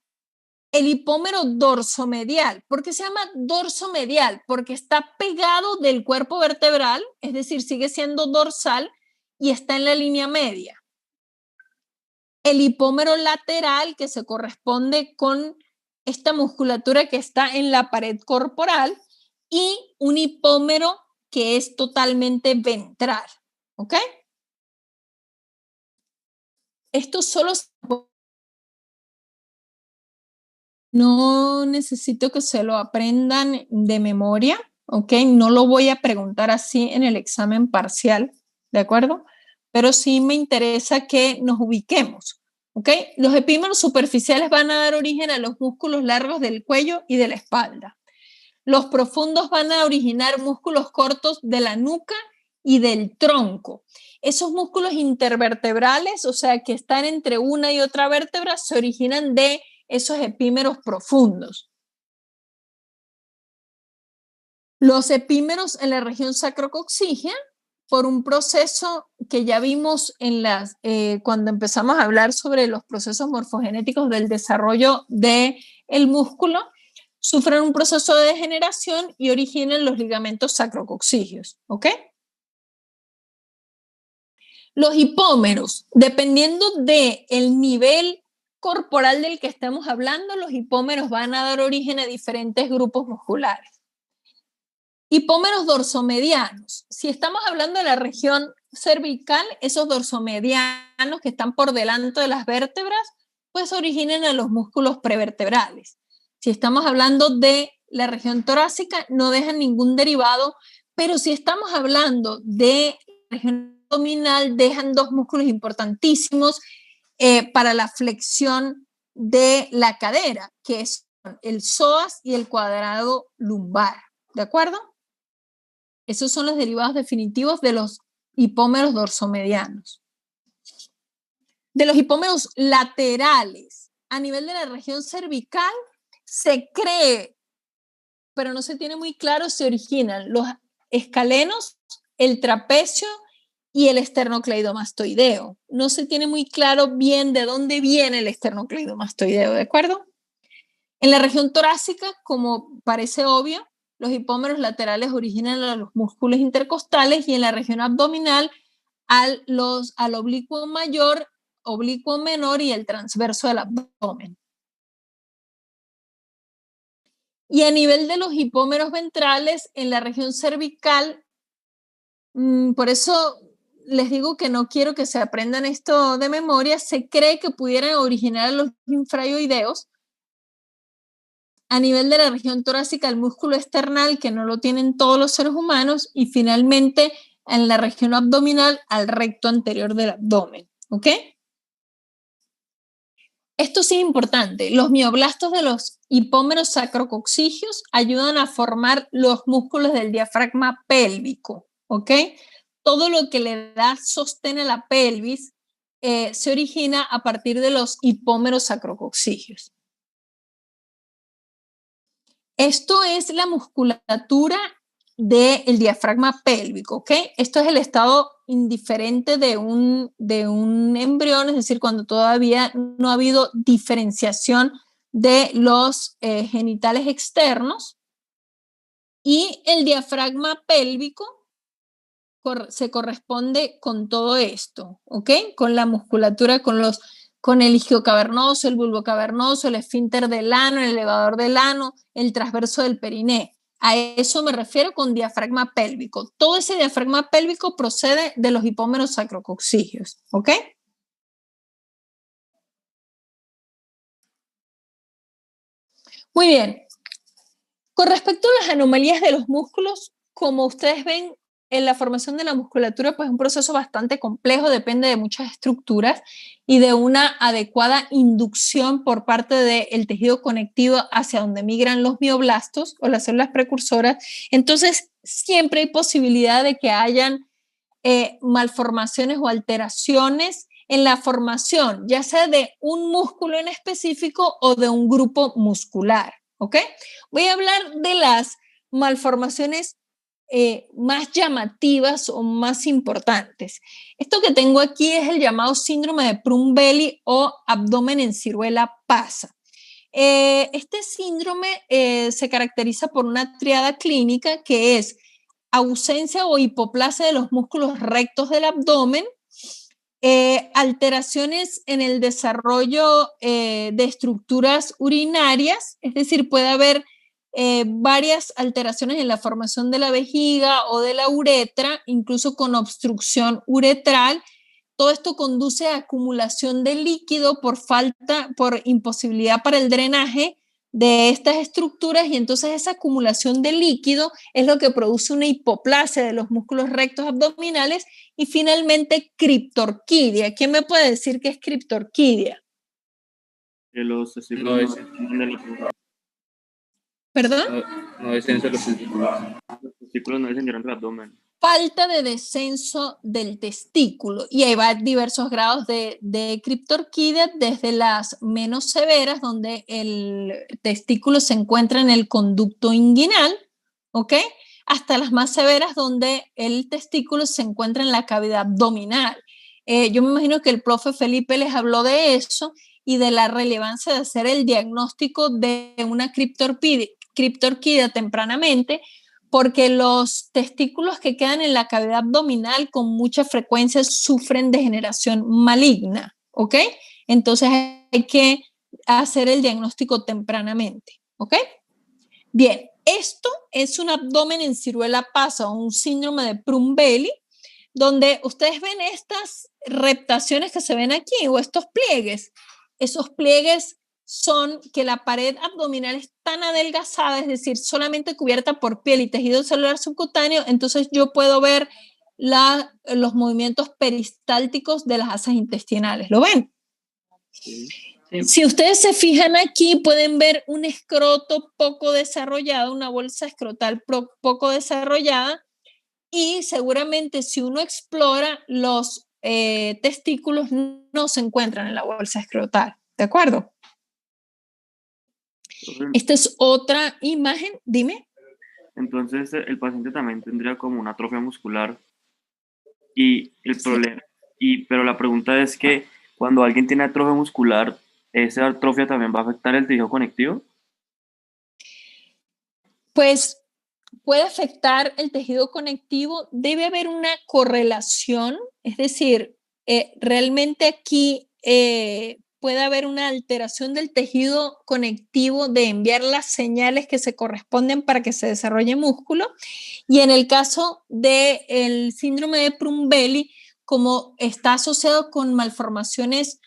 El hipómero dorsomedial. ¿Por qué se llama dorsomedial? Porque está pegado del cuerpo vertebral, es decir, sigue siendo dorsal y está en la línea media. El hipómero lateral, que se corresponde con esta musculatura que está en la pared corporal, y un hipómero que es totalmente ventral, ¿ok? Esto solo no necesito que se lo aprendan de memoria, ¿ok? No lo voy a preguntar así en el examen parcial, ¿de acuerdo? Pero sí me interesa que nos ubiquemos, ¿ok? Los epímeros superficiales van a dar origen a los músculos largos del cuello y de la espalda. Los profundos van a originar músculos cortos de la nuca y del tronco. Esos músculos intervertebrales, o sea, que están entre una y otra vértebra, se originan de esos epímeros profundos. Los epímeros en la región sacrococcígea, por un proceso que ya vimos en cuando empezamos a hablar sobre los procesos morfogenéticos del desarrollo del músculo, sufren un proceso de degeneración y originan los ligamentos sacrococcígeos, ¿ok? Los hipómeros, dependiendo del nivel corporal del que estemos hablando, los hipómeros van a dar origen a diferentes grupos musculares. Hipómeros dorsomedianos. Si estamos hablando de la región cervical, esos dorsomedianos que están por delante de las vértebras, pues originan a los músculos prevertebrales. Si estamos hablando de la región torácica, no dejan ningún derivado, pero si estamos hablando de la región abdominal, dejan dos músculos importantísimos para la flexión de la cadera, que es el psoas y el cuadrado lumbar, ¿de acuerdo? Esos son los derivados definitivos de los hipómeros dorsomedianos. De los hipómeros laterales, a nivel de la región cervical, se cree, pero no se tiene muy claro, se originan los escalenos, el trapecio y el esternocleidomastoideo. No se tiene muy claro bien de dónde viene el esternocleidomastoideo, ¿de acuerdo? En la región torácica, como parece obvio, los hipómeros laterales originan a los músculos intercostales y en la región abdominal al oblicuo mayor, oblicuo menor y el transverso del abdomen. Y a nivel de los hipómeros ventrales, en la región cervical, por eso les digo que no quiero que se aprendan esto de memoria, se cree que pudieran originar los infraoideos. A nivel de la región torácica, el músculo esternal, que no lo tienen todos los seres humanos, y finalmente en la región abdominal, al recto anterior del abdomen, ¿ok? Esto sí es importante. Los mioblastos de los hipómeros sacrococcígeos ayudan a formar los músculos del diafragma pélvico, ¿ok? Todo lo que le da sostén a la pelvis se origina a partir de los hipómeros sacrococcígeos. Esto es la musculatura del diafragma pélvico, ¿ok? Esto es el estado indiferente de un embrión, es decir, cuando todavía no ha habido diferenciación de los genitales externos. Y el diafragma pélvico se corresponde con todo esto, ¿ok? Con la musculatura, con el isquiocavernoso, el bulbocavernoso, el esfínter del ano, el elevador del ano, el transverso del periné. A eso me refiero con diafragma pélvico. Todo ese diafragma pélvico procede de los hipómeros sacrococcígeos, ¿ok? Muy bien. Con respecto a las anomalías de los músculos, como ustedes ven, en la formación de la musculatura, pues es un proceso bastante complejo, depende de muchas estructuras y de una adecuada inducción por parte del tejido conectivo hacia donde migran los mioblastos o las células precursoras. Entonces, siempre hay posibilidad de que hayan malformaciones o alteraciones en la formación, ya sea de un músculo en específico o de un grupo muscular, ¿ok? Voy a hablar de las malformaciones más llamativas o más importantes. Esto que tengo aquí es el llamado síndrome de Prunbelli o abdomen en ciruela pasa. Este síndrome se caracteriza por una triada clínica que es ausencia o hipoplasia de los músculos rectos del abdomen, alteraciones en el desarrollo de estructuras urinarias, es decir, puede haber varias alteraciones en la formación de la vejiga o de la uretra, incluso con obstrucción uretral. Todo esto conduce a acumulación de líquido por imposibilidad para el drenaje de estas estructuras y entonces esa acumulación de líquido es lo que produce una hipoplasia de los músculos rectos abdominales y finalmente criptorquidia. ¿Quién me puede decir qué es criptorquidia? Que los testículos ¿Perdón? No descenso de los testículos. Los testículos no descendieron del abdomen. Falta de descenso del testículo y hay diversos grados de criptorquidia, desde las menos severas donde el testículo se encuentra en el conducto inguinal, ¿ok? Hasta las más severas donde el testículo se encuentra en la cavidad abdominal. Yo me imagino que el profe Felipe les habló de eso y de la relevancia de hacer el diagnóstico de una criptorquidia tempranamente, porque los testículos que quedan en la cavidad abdominal con mucha frecuencia sufren degeneración maligna, ¿ok? Entonces hay que hacer el diagnóstico tempranamente, ¿ok? Bien, esto es un abdomen en ciruela pasa o un síndrome de Prunbelli, donde ustedes ven estas reptaciones que se ven aquí o estos pliegues. Esos pliegues son que la pared abdominal es tan adelgazada, es decir, solamente cubierta por piel y tejido celular subcutáneo, entonces yo puedo ver los movimientos peristálticos de las asas intestinales. ¿Lo ven? Sí. Sí. Si ustedes se fijan aquí, pueden ver un escroto poco desarrollado, una bolsa escrotal poco desarrollada, y seguramente si uno explora, los testículos no se encuentran en la bolsa escrotal, ¿de acuerdo? Esta es otra imagen, dime. Entonces el paciente también tendría como una atrofia muscular y el problema, pero la pregunta es que cuando alguien tiene atrofia muscular, ¿esa atrofia también va a afectar el tejido conectivo? Pues puede afectar el tejido conectivo, debe haber una correlación, es decir, realmente aquí puede haber una alteración del tejido conectivo de enviar las señales que se corresponden para que se desarrolle músculo, y en el caso del síndrome de Prader-Willi, como está asociado con malformaciones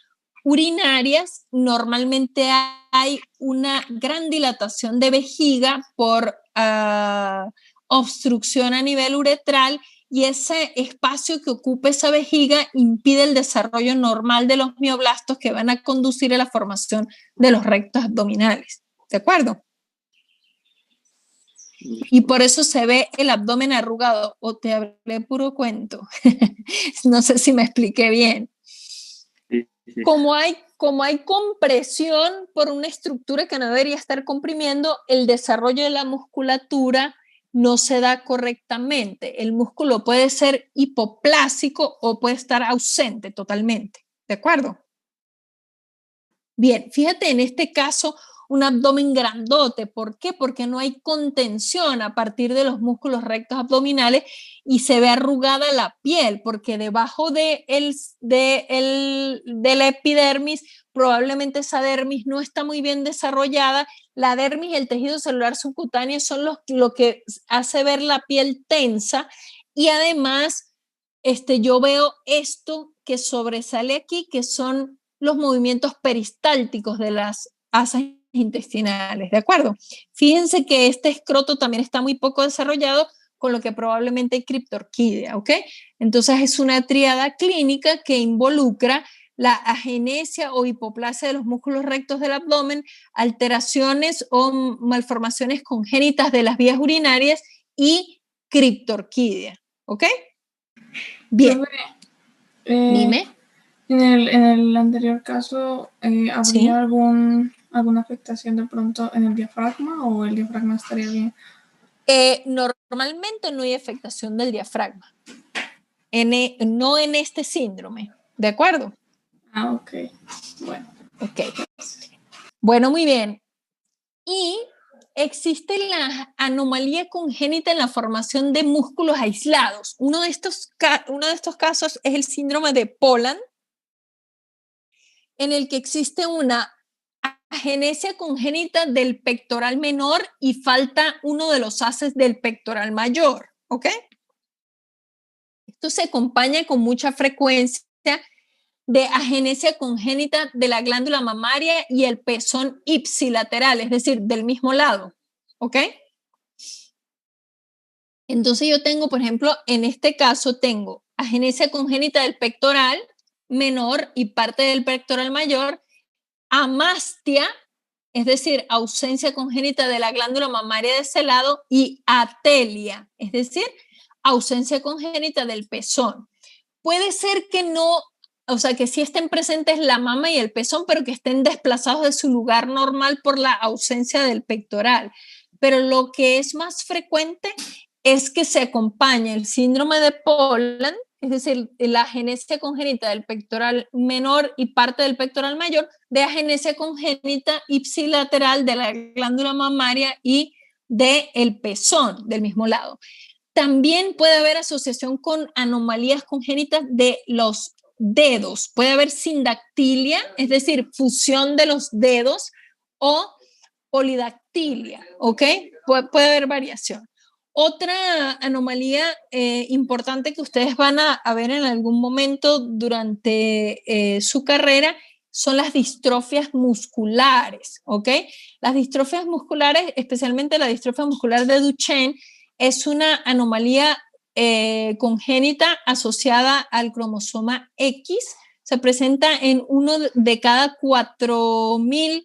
urinarias, normalmente hay una gran dilatación de vejiga por obstrucción a nivel uretral, y ese espacio que ocupa esa vejiga impide el desarrollo normal de los mioblastos que van a conducir a la formación de los rectos abdominales. ¿De acuerdo? Y por eso se ve el abdomen arrugado. O te hablé puro cuento. No sé si me expliqué bien. Sí, sí. Como hay compresión por una estructura que no debería estar comprimiendo, el desarrollo de la musculatura no se da correctamente. El músculo puede ser hipoplásico o puede estar ausente totalmente. ¿De acuerdo? Bien, fíjate en este caso un abdomen grandote. ¿Por qué? Porque no hay contención a partir de los músculos rectos abdominales y se ve arrugada la piel, porque debajo de la epidermis probablemente esa dermis no está muy bien desarrollada. La dermis y el tejido celular subcutáneo son lo que hace ver la piel tensa, y además yo veo esto que sobresale aquí, que son los movimientos peristálticos de las asas intestinales, ¿de acuerdo? Fíjense que este escroto también está muy poco desarrollado, con lo que probablemente hay criptorquídea, ¿ok? Entonces es una tríada clínica que involucra la agenesia o hipoplasia de los músculos rectos del abdomen, alteraciones o malformaciones congénitas de las vías urinarias y criptorquídea, ¿ok? Bien. Dime. En el anterior caso, ¿habría Sí. alguna afectación de pronto en el diafragma, o el diafragma estaría bien? Normalmente no hay afectación del diafragma, no en este síndrome, ¿de acuerdo? Ah, ok. Bueno. Ok. Bueno, muy bien. Y existe la anomalía congénita en la formación de músculos aislados. Uno de estos casos es el síndrome de Poland, en el que existe una agenesia congénita del pectoral menor y falta uno de los haces del pectoral mayor, ¿ok? Esto se acompaña con mucha frecuencia de agenesia congénita de la glándula mamaria y el pezón ipsilateral, es decir, del mismo lado, ¿ok? Entonces yo tengo, por ejemplo, en este caso tengo agenesia congénita del pectoral menor y parte del pectoral mayor, amastia, es decir, ausencia congénita de la glándula mamaria de ese lado, y atelia, es decir, ausencia congénita del pezón. Puede ser que no, o sea, que sí estén presentes la mama y el pezón, pero que estén desplazados de su lugar normal por la ausencia del pectoral. Pero lo que es más frecuente es que se acompaña el síndrome de Poland, es decir, la agenesia congénita del pectoral menor y parte del pectoral mayor, de agenesia congénita ipsilateral de la glándula mamaria y del pezón del mismo lado. También puede haber asociación con anomalías congénitas de los dedos. Puede haber sindactilia, es decir, fusión de los dedos, o polidactilia, ¿ok? Puede haber variación. Otra anomalía importante que ustedes van a ver en algún momento durante su carrera son las distrofias musculares, ¿ok? Las distrofias musculares, especialmente la distrofia muscular de Duchenne, es una anomalía congénita asociada al cromosoma X. se presenta en 1 de cada 4.000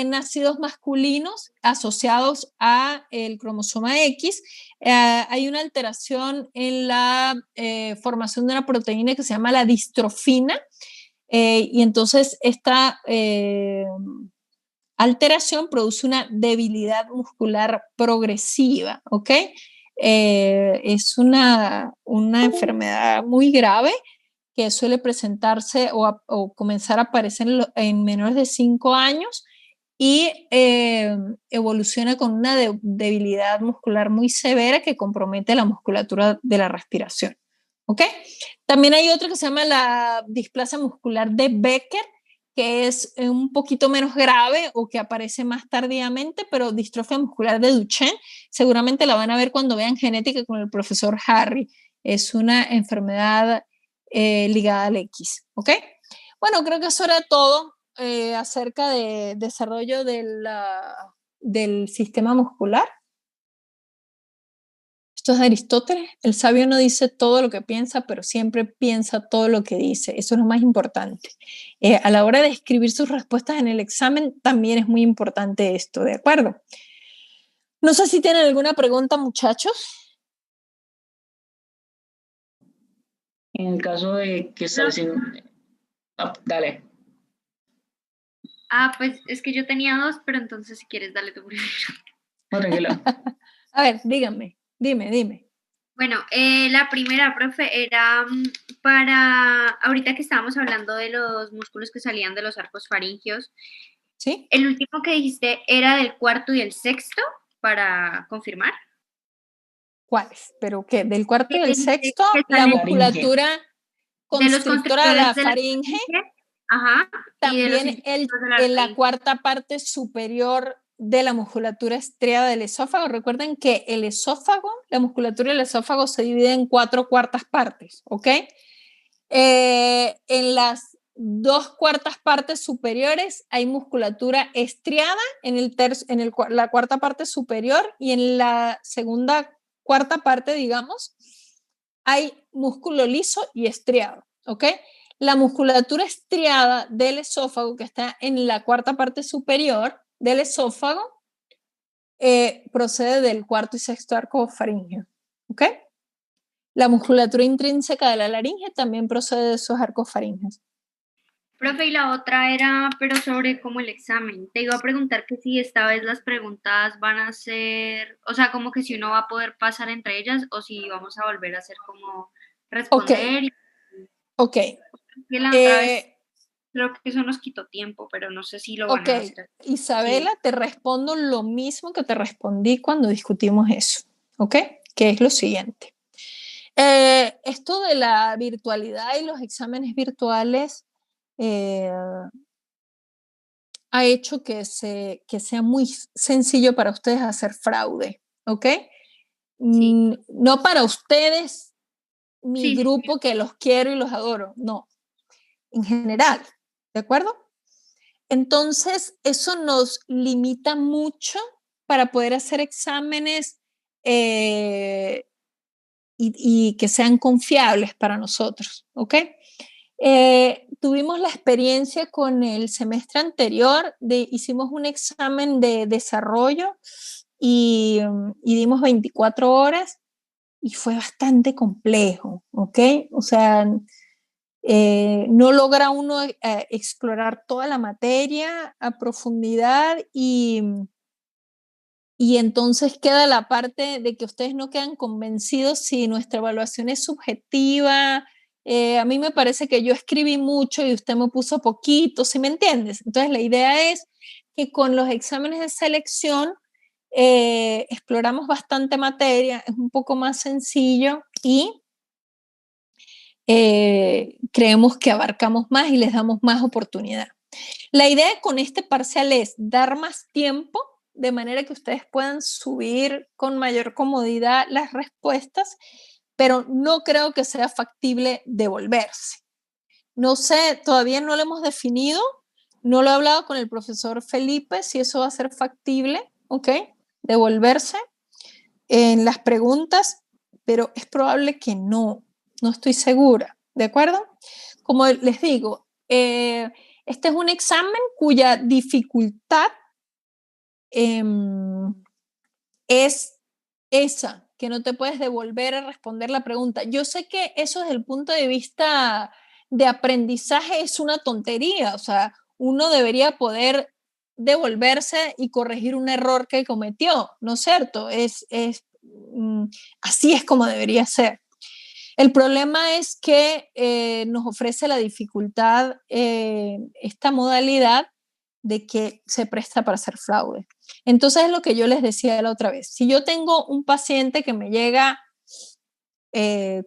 nacidos masculinos asociados a el cromosoma X. Hay una alteración en la formación de una proteína que se llama la distrofina, y entonces esta alteración produce una debilidad muscular progresiva, ¿ok? Es una enfermedad muy grave que suele presentarse o comenzar a aparecer en menores de 5 años y evoluciona con una debilidad muscular muy severa que compromete la musculatura de la respiración, ¿ok? También hay otra que se llama la displasia muscular de Becker, que es un poquito menos grave o que aparece más tardíamente, pero distrofia muscular de Duchenne, seguramente la van a ver cuando vean genética con el profesor Harry. Es una enfermedad ligada al X, ¿ok? Bueno, creo que eso era todo acerca de desarrollo del sistema muscular. Esto es de Aristóteles. El sabio no dice todo lo que piensa, pero siempre piensa todo lo que dice. Eso es lo más importante. A la hora de escribir sus respuestas en el examen, también es muy importante esto, ¿de acuerdo? No sé si tienen alguna pregunta, muchachos. En el caso de que estés sin... dale. Pues es que yo tenía 2, pero entonces si quieres, dale tú primero. No, tranquila. A ver, díganme, dime. Bueno, la primera, profe, era para, ahorita que estábamos hablando de los músculos que salían de los arcos faringios, ¿sí? El último que dijiste era del cuarto y el sexto, para confirmar. ¿Cuáles? ¿Pero qué? ¿Del cuarto y del sexto? La musculatura constrictora de la faringe. Ajá. También en la cuarta parte superior de la musculatura estriada del esófago. Recuerden que el esófago, la musculatura del esófago se divide en 4/4 partes, ¿ok? En las 2/4 partes superiores hay musculatura estriada en la cuarta parte superior, y en la segunda cuarta parte, digamos, hay músculo liso y estriado, ¿ok? La musculatura estriada del esófago, que está en la cuarta parte superior del esófago, procede del cuarto y sexto arco faríngeo, ¿ok? La musculatura intrínseca de la laringe también procede de esos arcos faríngeos. Profe, y la otra era, pero sobre como el examen. Te iba a preguntar que si esta vez las preguntas van a ser, o sea, como que si uno va a poder pasar entre ellas o si vamos a volver a hacer como responder. Ok. Y la otra vez creo que eso nos quitó tiempo, pero no sé si lo van a hacer. Isabela, sí. Te respondo lo mismo que te respondí cuando discutimos eso, ¿ok? Que es lo siguiente. Esto de la virtualidad y los exámenes virtuales ha hecho que sea muy sencillo para ustedes hacer fraude, ¿ok? Sí. No para ustedes, mi grupo que los quiero y los adoro, no, en general, ¿de acuerdo? Entonces, eso nos limita mucho para poder hacer exámenes y que sean confiables para nosotros, ¿ok? Tuvimos la experiencia con el semestre anterior, hicimos un examen de desarrollo y dimos 24 horas y fue bastante complejo, ¿ok? O sea, no logra uno explorar toda la materia a profundidad y entonces queda la parte de que ustedes no quedan convencidos si nuestra evaluación es subjetiva. A mí me parece que yo escribí mucho y usted me puso poquito, ¿sí me entiendes? Entonces la idea es que con los exámenes de selección exploramos bastante materia, es un poco más sencillo y creemos que abarcamos más y les damos más oportunidad. La idea con este parcial es dar más tiempo de manera que ustedes puedan subir con mayor comodidad las respuestas, pero no creo que sea factible devolverse. No sé, todavía no lo hemos definido, no lo he hablado con el profesor Felipe si eso va a ser factible, ¿ok? Devolverse en las preguntas, pero es probable que no estoy segura, ¿de acuerdo? Como les digo, este es un examen cuya dificultad es esa, que no te puedes devolver a responder la pregunta. Yo sé que eso desde el punto de vista de aprendizaje es una tontería, o sea, uno debería poder devolverse y corregir un error que cometió, ¿no es cierto? Así es como debería ser. El problema es que nos ofrece la dificultad esta modalidad de que se presta para hacer fraude. Entonces es lo que yo les decía la otra vez. Si yo tengo un paciente que me llega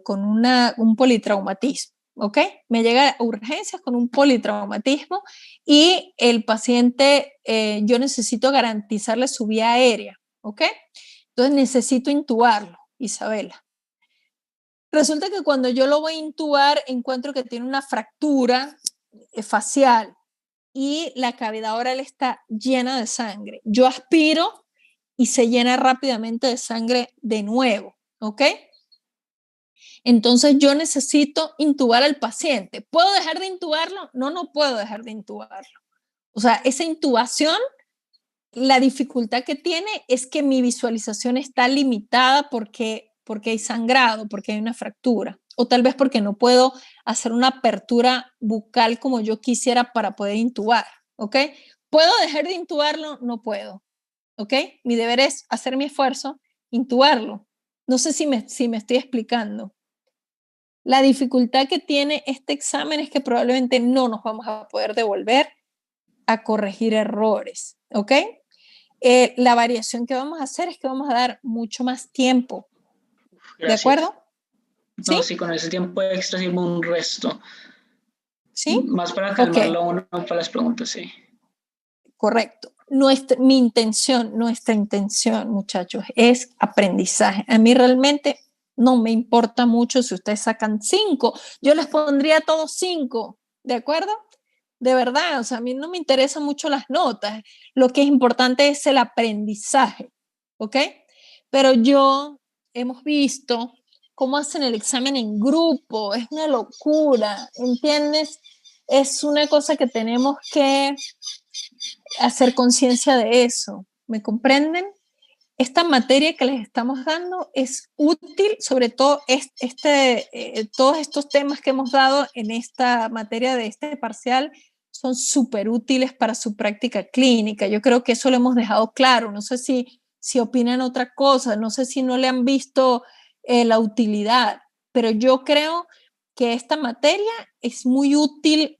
con un politraumatismo, ¿ok? Me llega a urgencias con un politraumatismo y el paciente, yo necesito garantizarle su vía aérea, ¿ok? Entonces necesito intubarlo, Isabela. Resulta que cuando yo lo voy a intubar, encuentro que tiene una fractura facial y la cavidad oral está llena de sangre. Yo aspiro y se llena rápidamente de sangre de nuevo, ¿ok? Entonces yo necesito intubar al paciente. ¿Puedo dejar de intubarlo? No, no puedo dejar de intubarlo. O sea, esa intubación, la dificultad que tiene es que mi visualización está limitada porque hay sangrado, porque hay una fractura, o tal vez porque no puedo hacer una apertura bucal como yo quisiera para poder intubar, ¿ok? ¿Puedo dejar de intubarlo? No puedo, ¿ok? Mi deber es hacer mi esfuerzo, intubarlo. No sé si me estoy explicando. La dificultad que tiene este examen es que probablemente no nos vamos a poder devolver a corregir errores, ¿ok? La variación que vamos a hacer es que vamos a dar mucho más tiempo. Gracias. ¿De acuerdo? No, ¿sí? Con ese tiempo extra sirve un resto. ¿Sí? Más para calmarlo uno para las preguntas, sí. Correcto. Nuestra intención, muchachos, es aprendizaje. A mí realmente no me importa mucho si ustedes sacan 5. Yo les pondría todos 5, ¿de acuerdo? De verdad, o sea, a mí no me interesan mucho las notas. Lo que es importante es el aprendizaje, ¿ok? Pero hemos visto cómo hacen el examen en grupo. Es una locura, ¿entiendes? Es una cosa que tenemos que hacer conciencia de eso. ¿Me comprenden? Esta materia que les estamos dando es útil, sobre todo todos estos temas que hemos dado en esta materia de este parcial son súper útiles para su práctica clínica. Yo creo que eso lo hemos dejado claro. No sé si opinan otra cosa, no sé si no le han visto la utilidad, pero yo creo que esta materia es muy útil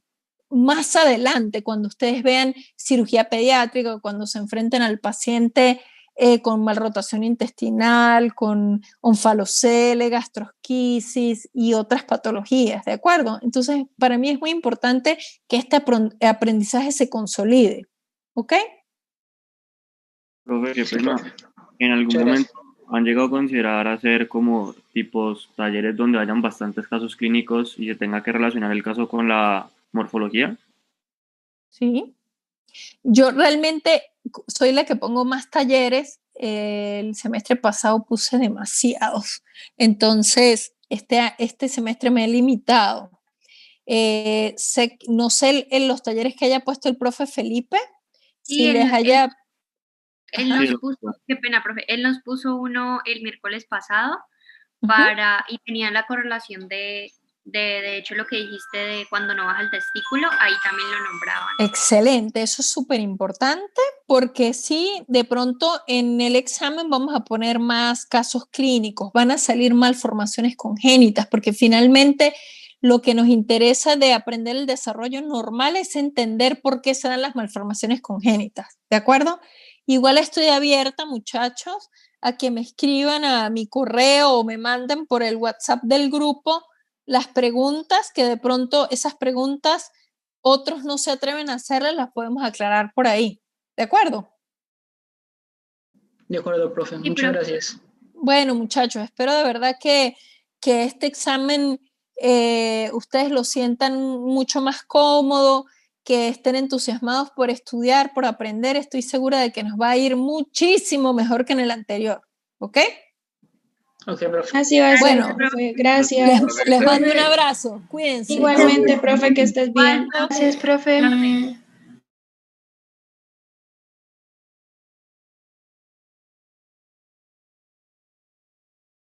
más adelante, cuando ustedes vean cirugía pediátrica, cuando se enfrenten al paciente con malrotación intestinal, con onfalocele, gastrosquisis y otras patologías, ¿de acuerdo? Entonces, para mí es muy importante que este aprendizaje se consolide, ¿ok? Profe, qué pena. ¿En algún momento han llegado a considerar hacer como tipos talleres donde hayan bastantes casos clínicos y se tenga que relacionar el caso con la morfología? Sí. Yo realmente soy la que pongo más talleres. El semestre pasado puse demasiados. Entonces, este semestre me he limitado. No sé en los talleres que haya puesto el profe Felipe, si les haya... Él nos puso, qué pena, profe, él nos puso uno el miércoles pasado y tenía la correlación de hecho lo que dijiste de cuando no baja el testículo, ahí también lo nombraban. Excelente, eso es súper importante porque sí, de pronto en el examen vamos a poner más casos clínicos, van a salir malformaciones congénitas porque finalmente lo que nos interesa de aprender el desarrollo normal es entender por qué se dan las malformaciones congénitas, ¿de acuerdo? Igual estoy abierta, muchachos, a que me escriban a mi correo o me manden por el WhatsApp del grupo las preguntas, que de pronto esas preguntas otros no se atreven a hacerlas, las podemos aclarar por ahí. ¿De acuerdo? De acuerdo, profe. Muchas gracias. Bueno, muchachos, espero de verdad que este examen ustedes lo sientan mucho más cómodo, que estén entusiasmados por estudiar, por aprender. Estoy segura de que nos va a ir muchísimo mejor que en el anterior. ¿Ok? Ok, profe. Así va a ser, profe. Gracias. Les mando un abrazo. Cuídense. Igualmente, profe, que estés bien. Gracias, profe.